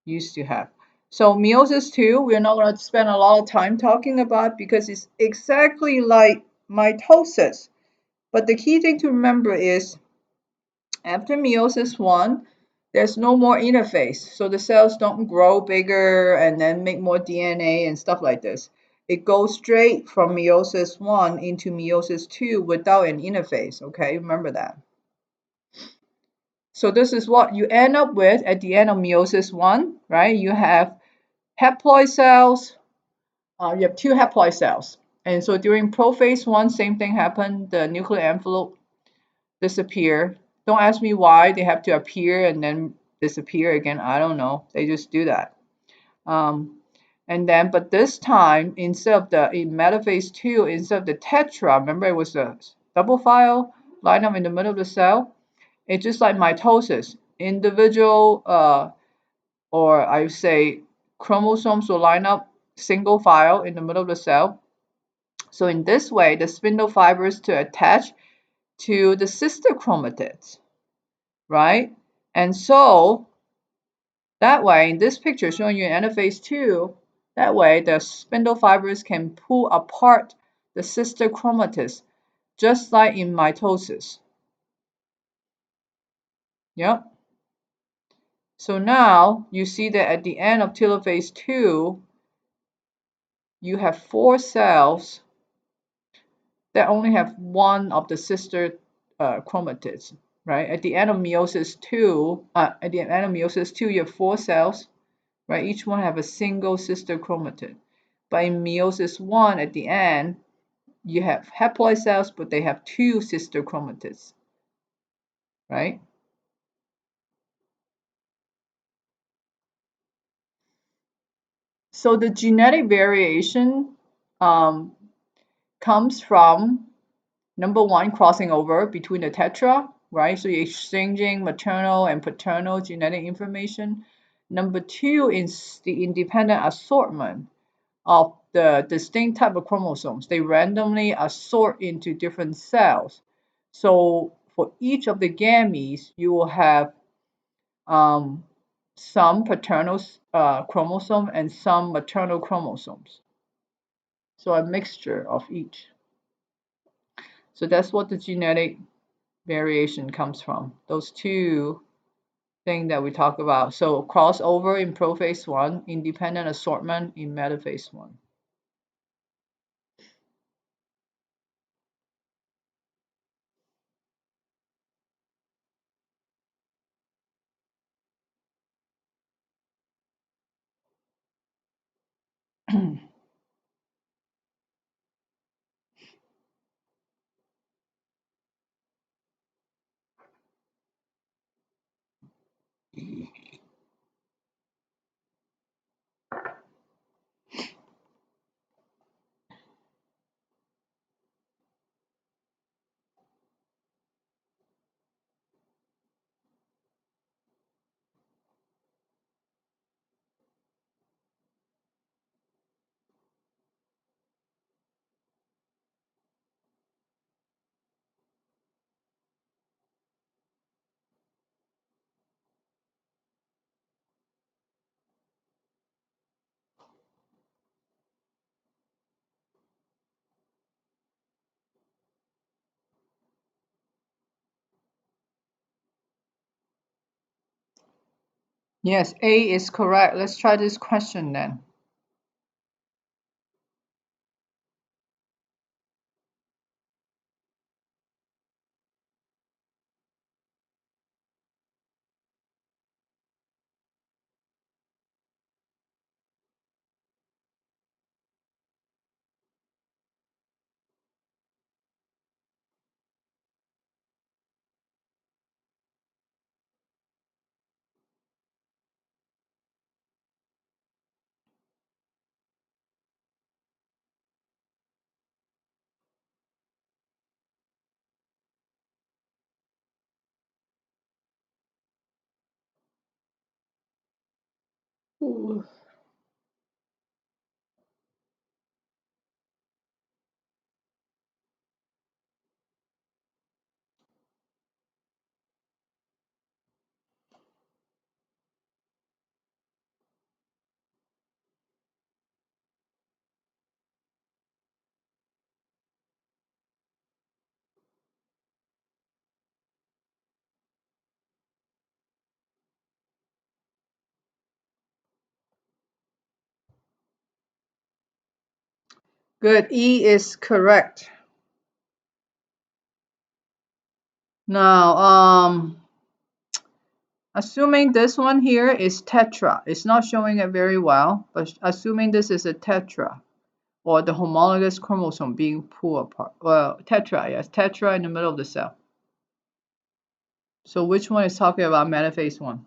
Speaker 1: used to have. So meiosis two, we're not going to spend a lot of time talking about because it's exactly like mitosis. But the key thing to remember is after meiosis one, there's no more interphase. So the cells don't grow bigger and then make more DNA and stuff like this. It goes straight from meiosis one into meiosis two without an interphase. Okay, remember that. So this is what you end up with at the end of meiosis one, right? You have haploid cells you have two haploid cells. And so during prophase one, same thing happened. The nuclear envelope disappear. Don't ask me why they have to appear and then disappear again. I don't know. They just do that. Um, and then, but this time, instead of the in metaphase two, instead of the tetra, remember it was a double file line up in the middle of the cell. It's just like mitosis. Individual, or I would say, chromosomes will line up single file in the middle of the cell. So in this way, the spindle fibers to attach to the sister chromatids, right? And so that way, in this picture showing you in anaphase 2, that way the spindle fibers can pull apart the sister chromatids, just like in mitosis. Yep. So now you see that at the end of telophase 2, you have 4 cells that only have one of the sister chromatids, right? At the end of meiosis 2, you have 4 cells, right? Each one have a single sister chromatid. But in meiosis 1, at the end, you have haploid cells, but they have 2 sister chromatids, right? So the genetic variation um, comes from number one, crossing over between the tetra, right? So you're exchanging maternal and paternal genetic information. Number two is the independent assortment of the distinct type of chromosomes. They randomly assort into different cells. So for each of the gametes, you will have um, some paternal chromosome and some maternal chromosomes. So a mixture of each. So that's what the genetic variation comes from. Those two things that we talk about. So crossover in prophase 1, independent assortment in metaphase 1. Yes, A is correct. Let's try this question then. Ooh. Good. E is correct. Now, assuming this one here is tetra, it's not showing it very well, but assuming this is a tetra, or the homologous chromosome being pulled apart. Well, tetra, yes, tetra in the middle of the cell. So which one is talking about metaphase 1?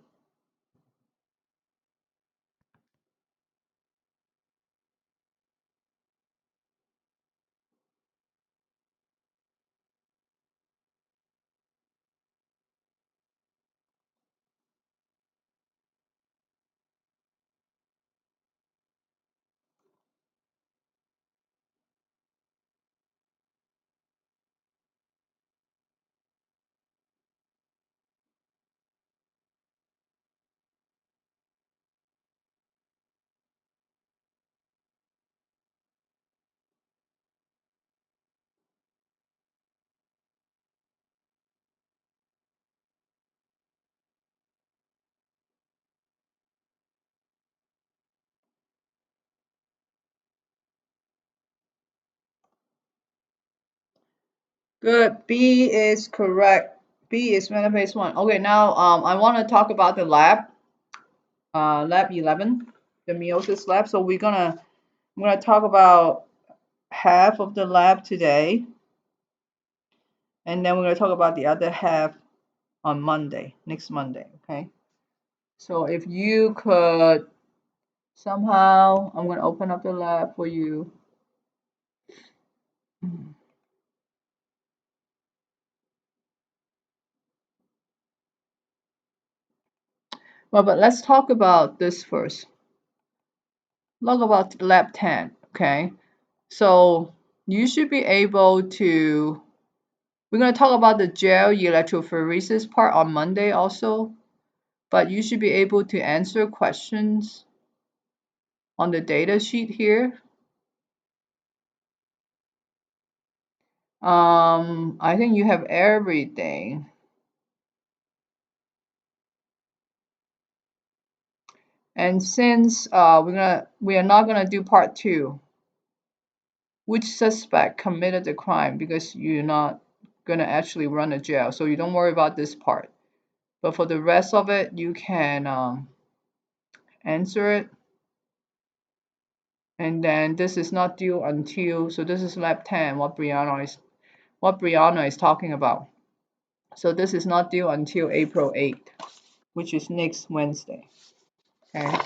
Speaker 1: Good. B is correct. B is metaphase 1. Okay, now I want to talk about the lab, lab 11, the meiosis lab. So I'm gonna talk about half of the lab today, and then we're gonna talk about the other half on Monday, next Monday. Okay. So if you could somehow, I'm gonna open up the lab for you. Well, but let's talk about this first. Talk about lab 10. Okay. So you should be able to. We're going to talk about the gel electrophoresis part on Monday also, but you should be able to answer questions on the data sheet here. I think you have everything. And since we are not gonna do part 2, which suspect committed the crime, because you're not gonna actually run a jail, so you don't worry about this part. But for the rest of it, you can answer it. And then this is not due until, so this is lab 10, what Brianna is talking about. So this is not due until April 8th, which is next Wednesday. Okay.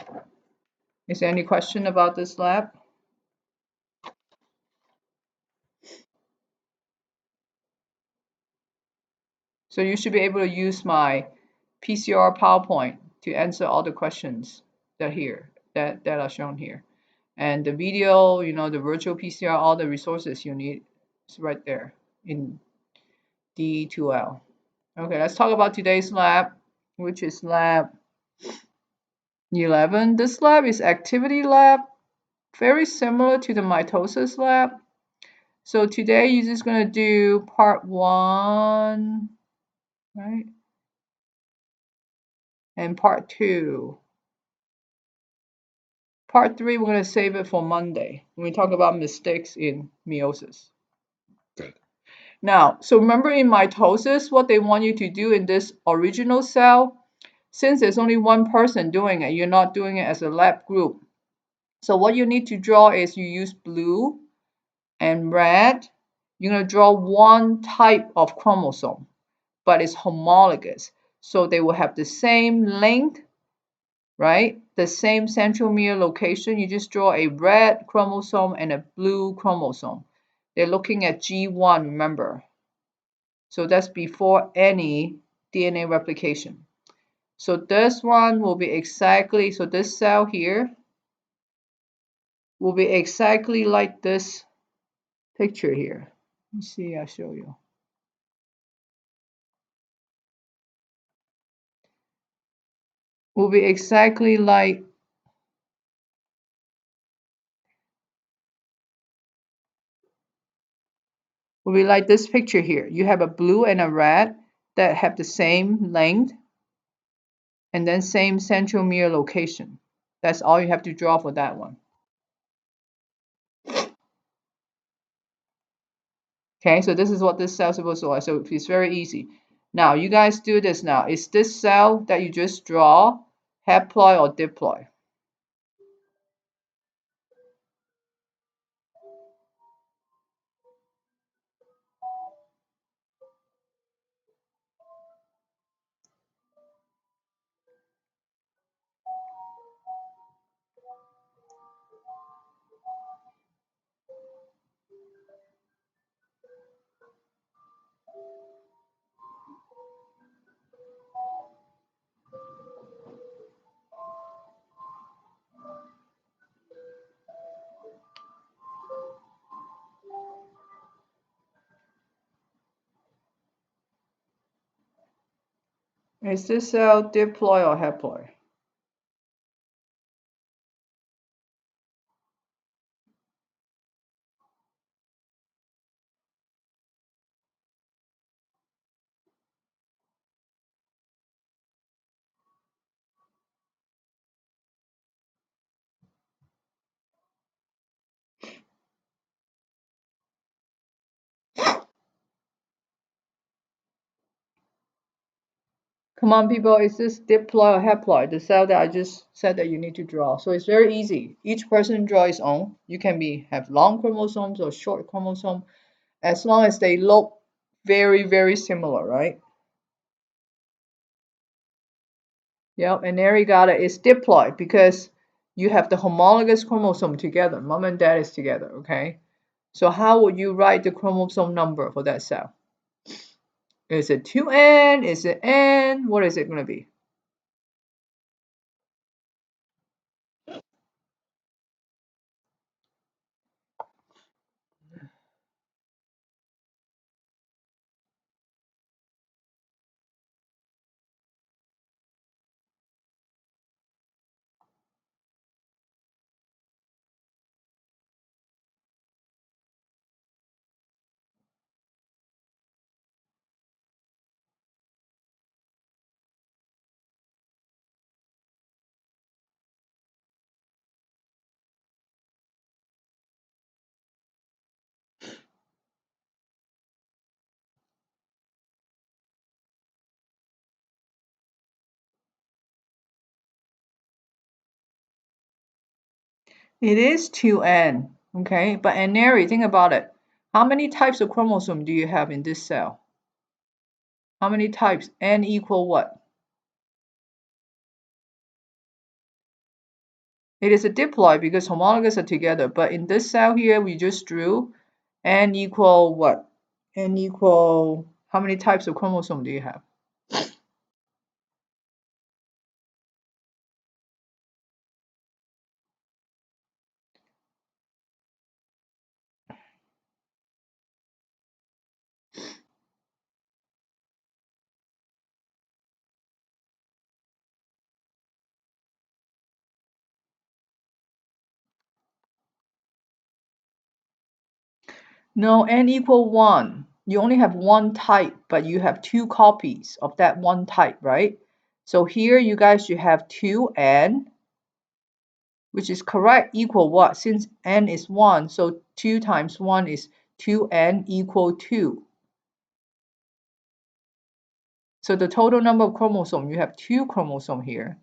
Speaker 1: Is there any question about this lab? So you should be able to use my PCR PowerPoint to answer all the questions that are shown here. And the video, the virtual PCR, all the resources you need is right there in D2L. Okay, let's talk about today's lab, which is lab 11. This lab is activity lab, very similar to the mitosis lab. So today you're just going to do part 1, right? And part 2. Part 3, we're going to save it for Monday when we talk about mistakes in meiosis. Now, so remember in mitosis, what they want you to do in this original cell, since there's only one person doing it, you're not doing it as a lab group. So what you need to draw is you use blue and red. You're going to draw one type of chromosome, but it's homologous. So they will have the same length, right? The same centromere location. You just draw a red chromosome and a blue chromosome. They're looking at G1, remember. So that's before any DNA replication. So this one will be exactly, so this cell here will be exactly like this picture here. Let me see, I'll show you. Will be exactly like this picture here. You have a blue and a red that have the same length and then same centromere location. That's all you have to draw for that one. Okay, so this is what this cell is supposed to look like. So it's very easy. Now, you guys do this now. Is this cell that you just draw haploid or diploid? Is this cell diploid or haploid? Come on, people, is this diploid or haploid? The cell that I just said that you need to draw. So it's very easy. Each person draw his own. You can have long chromosomes or short chromosome, as long as they look very, very similar, right? Yep, and there you got it. It's diploid because you have the homologous chromosome together. Mom and dad is together, okay? So how would you write the chromosome number for that cell? Is it 2N? Is it N? What is it going to be? It is 2N, okay? But Neri, think about it. How many types of chromosome do you have in this cell? How many types? N equal what? It is a diploid because homologous are together. But in this cell here, we just drew N equal what? N equal, how many types of chromosome do you have? No, N equal 1. You only have one type, but you have two copies of that one type, right? So here you guys should have 2N, which is correct, equal what? Since N is 1, so 2 times 1 is 2N equal 2. So the total number of chromosomes, you have 2 chromosomes here.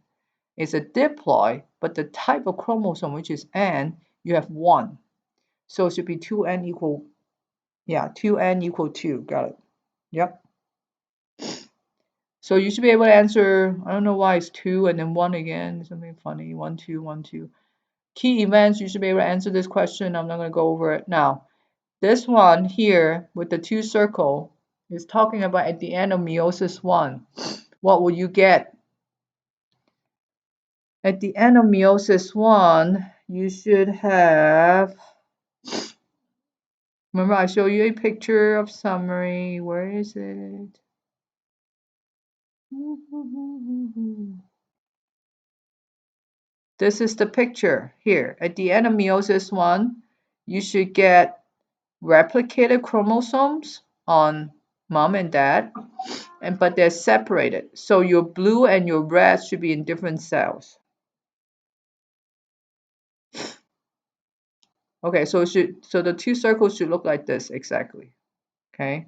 Speaker 1: It's a diploid, but the type of chromosome, which is N, you have 1. So it should be 2N equal, yeah, 2N equal 2. Got it. Yep. So you should be able to answer, I don't know why it's 2 and then 1 again, something funny, 1, 2, 1, 2. Key events, you should be able to answer this question. I'm not going to go over it now. This one here with the 2 circle is talking about at the end of meiosis 1. What will you get? At the end of meiosis 1, you should have, remember I showed you a picture of summary. Where is it? This is the picture here. At the end of meiosis 1, you should get replicated chromosomes on mom and dad, but they're separated. So your blue and your red should be in different cells. Okay, so the 2 circles should look like this exactly. Okay.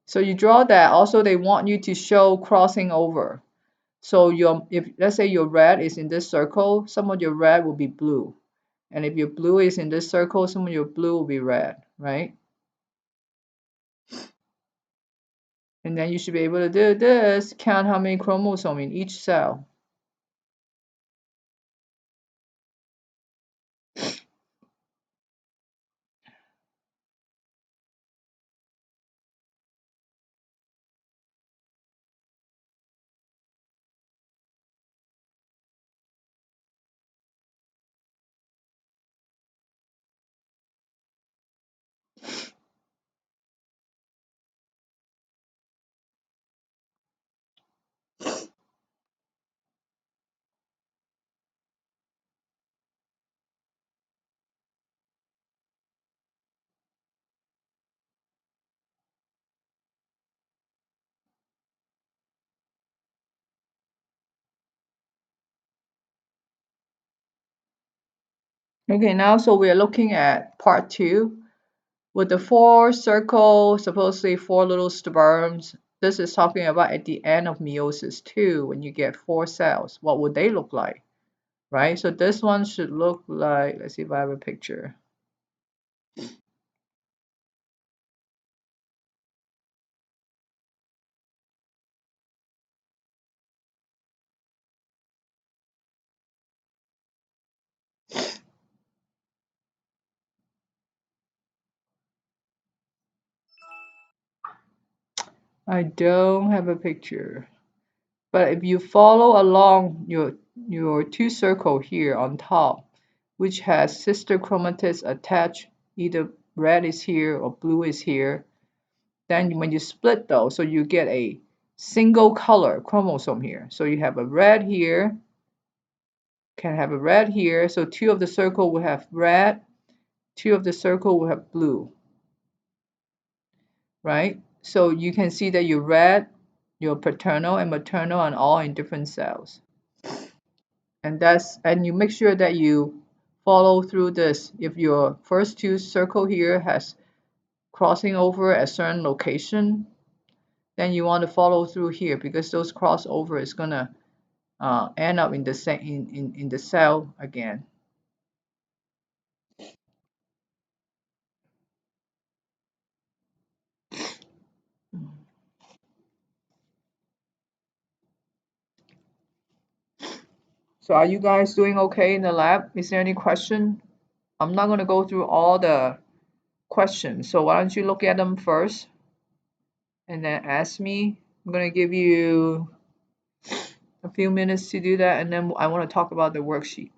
Speaker 1: So you draw that. Also, they want you to show crossing over. So if let's say your red is in this circle, some of your red will be blue. And if your blue is in this circle, some of your blue will be red, right? And then you should be able to do this, count how many chromosomes in each cell. Okay, now so we're looking at part 2 with the 4 circles, supposedly 4 little sperms. This is talking about at the end of meiosis 2 when you get 4 cells. What would they look like, right? So this one should look like, let's see if I have a picture. I don't have a picture. But if you follow along your 2 circle here on top, which has sister chromatids attached, either red is here or blue is here, then when you split those, so you get a single color chromosome here. So you have a red here, can have a red here. So 2 of the circle will have red, 2 of the circle will have blue, right? So you can see that your red, your paternal and maternal are all in different cells. And you make sure that you follow through this. If your first 2 circle here has crossing over at certain location, then you want to follow through here because those crossover is gonna end up in the in the cell again. So are you guys doing okay in the lab? Is there any question? I'm not gonna go through all the questions, so why don't you look at them first and then ask me. I'm gonna give you a few minutes to do that, and then I want to talk about the worksheet.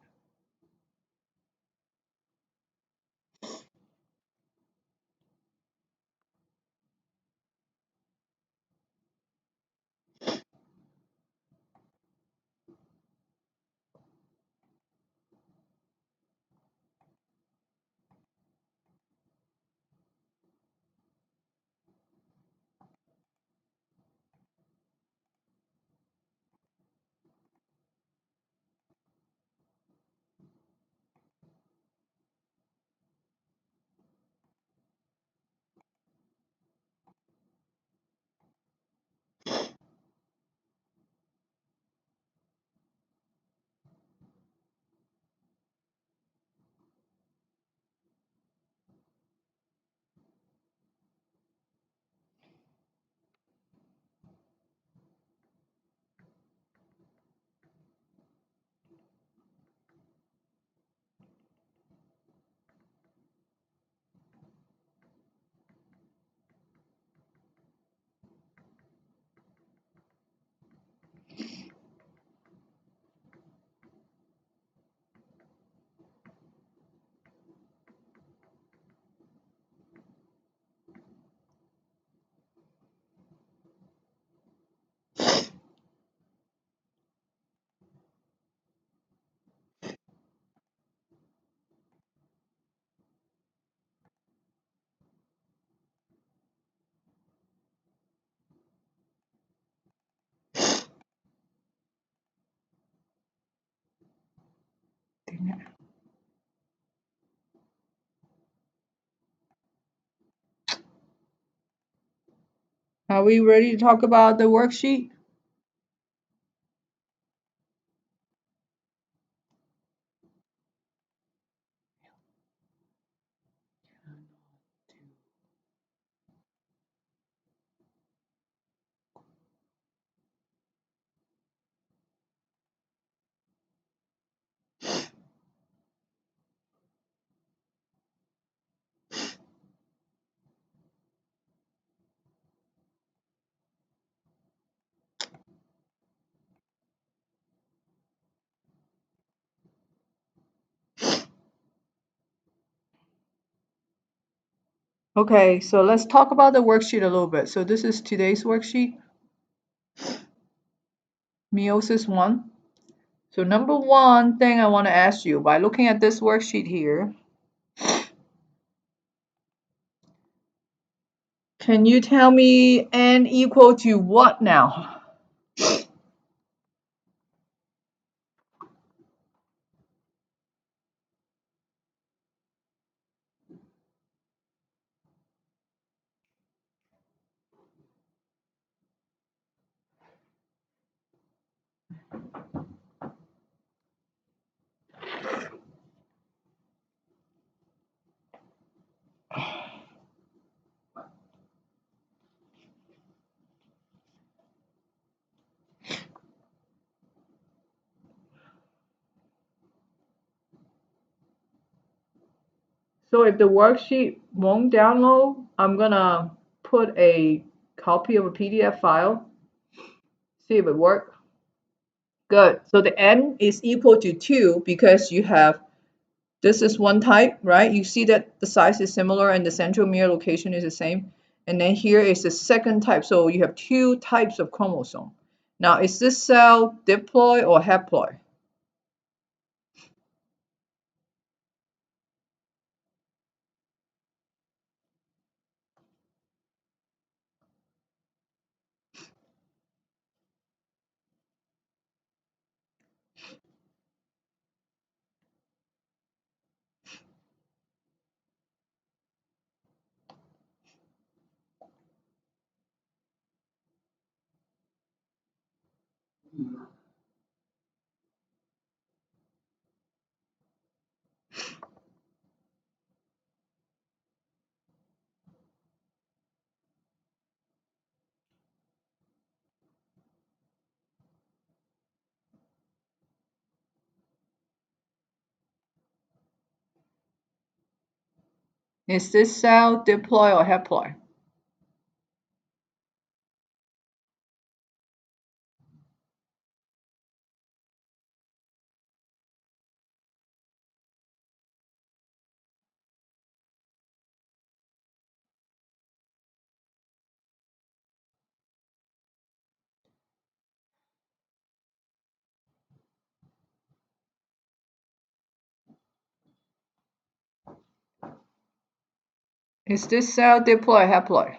Speaker 1: Are we ready to talk about the worksheet? Okay, so let's talk about the worksheet a little bit. So this is today's worksheet, meiosis 1. So number one thing I want to ask you, by looking at this worksheet here, can you tell me n equal to what now? So if the worksheet won't download, I'm gonna put a copy of a PDF file, see if it works. Good. So the n is equal to 2 because you have, this is one type, right? You see that the size is similar and the centromere location is the same. And then here is the second type. So you have two types of chromosome. Now, is this cell diploid or haploid? Is this cell diploid or haploid? Is this cell diploid or haploid?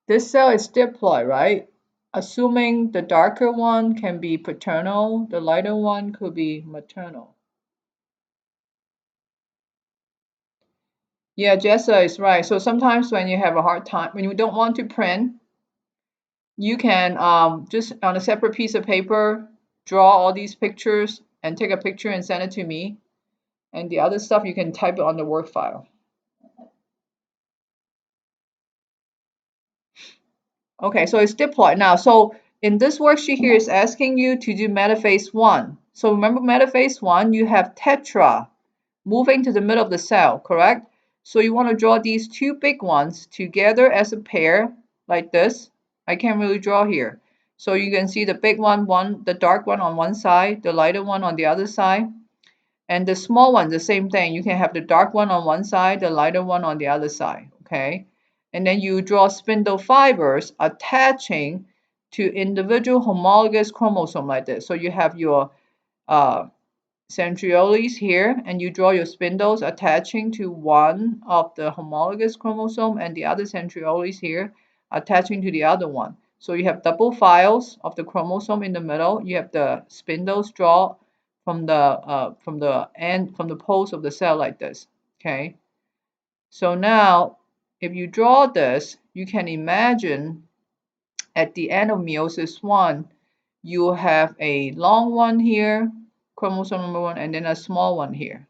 Speaker 1: This cell is diploid, right? Assuming the darker one can be paternal, the lighter one could be maternal. Yeah, Jessa is right. So sometimes when you have a hard time, when you don't want to print, you can just on a separate piece of paper, draw all these pictures and take a picture and send it to me. And the other stuff you can type it on the Word file. Okay, so it's diploid now. So in this worksheet here, it's asking you to do metaphase 1. So remember metaphase 1, you have tetra moving to the middle of the cell, correct? So you want to draw these two big ones together as a pair, like this. I can't really draw here. So you can see the big one, the dark one on one side, the lighter one on the other side. And the small one, the same thing. You can have the dark one on one side, the lighter one on the other side, okay? And then you draw spindle fibers attaching to individual homologous chromosome like this. So you have your uh, centrioles here, and you draw your spindles attaching to one of the homologous chromosome and the other centrioles here attaching to the other one. So you have double files of the chromosome in the middle. You have the spindles draw from the poles of the cell like this. Okay. So now, if you draw this, you can imagine at the end of meiosis one, you have a long one here, chromosome number one, and then a small one here.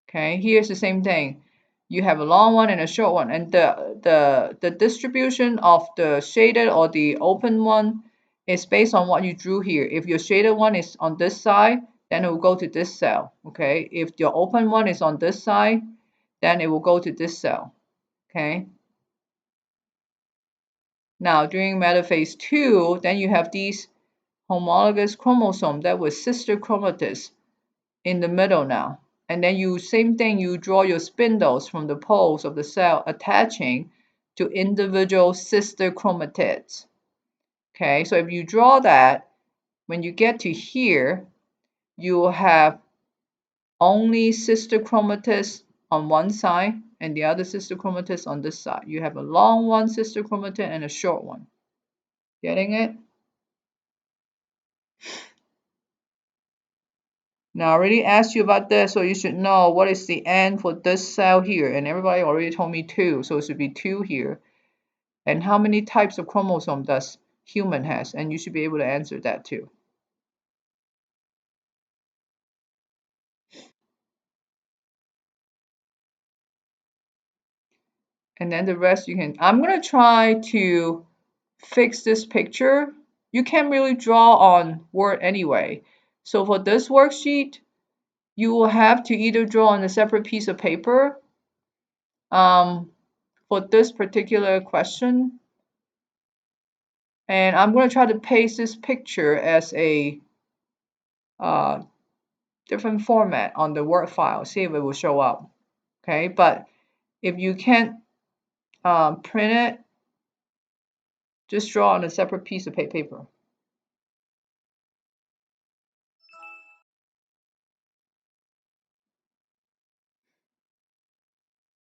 Speaker 1: Okay, here's the same thing. You have a long one and a short one, and the distribution of the shaded or the open one is based on what you drew here. If your shaded one is on this side, then it will go to this cell. Okay, if your open one is on this side, then it will go to this cell. Okay. Now during metaphase 2, then you have these homologous chromosome that was sister chromatids in the middle now. And then you, same thing, you draw your spindles from the poles of the cell attaching to individual sister chromatids. Okay, so if you draw that, when you get to here, you will have only sister chromatids on one side and the other sister chromatids on this side. You have a long one sister chromatid and a short one. Getting it? Now, I already asked you about this, so you should know what is the N for this cell here. And everybody already told me 2, so it should be 2 here. And how many types of chromosome does human has? And you should be able to answer that too. And then the rest you can, I'm going to try to fix this picture. You can't really draw on Word anyway. So for this worksheet, you will have to either draw on a separate piece of paper for this particular question. And I'm going to try to paste this picture as a different format on the Word file, see if it will show up. Okay, but if you can't print it, just draw on a separate piece of paper.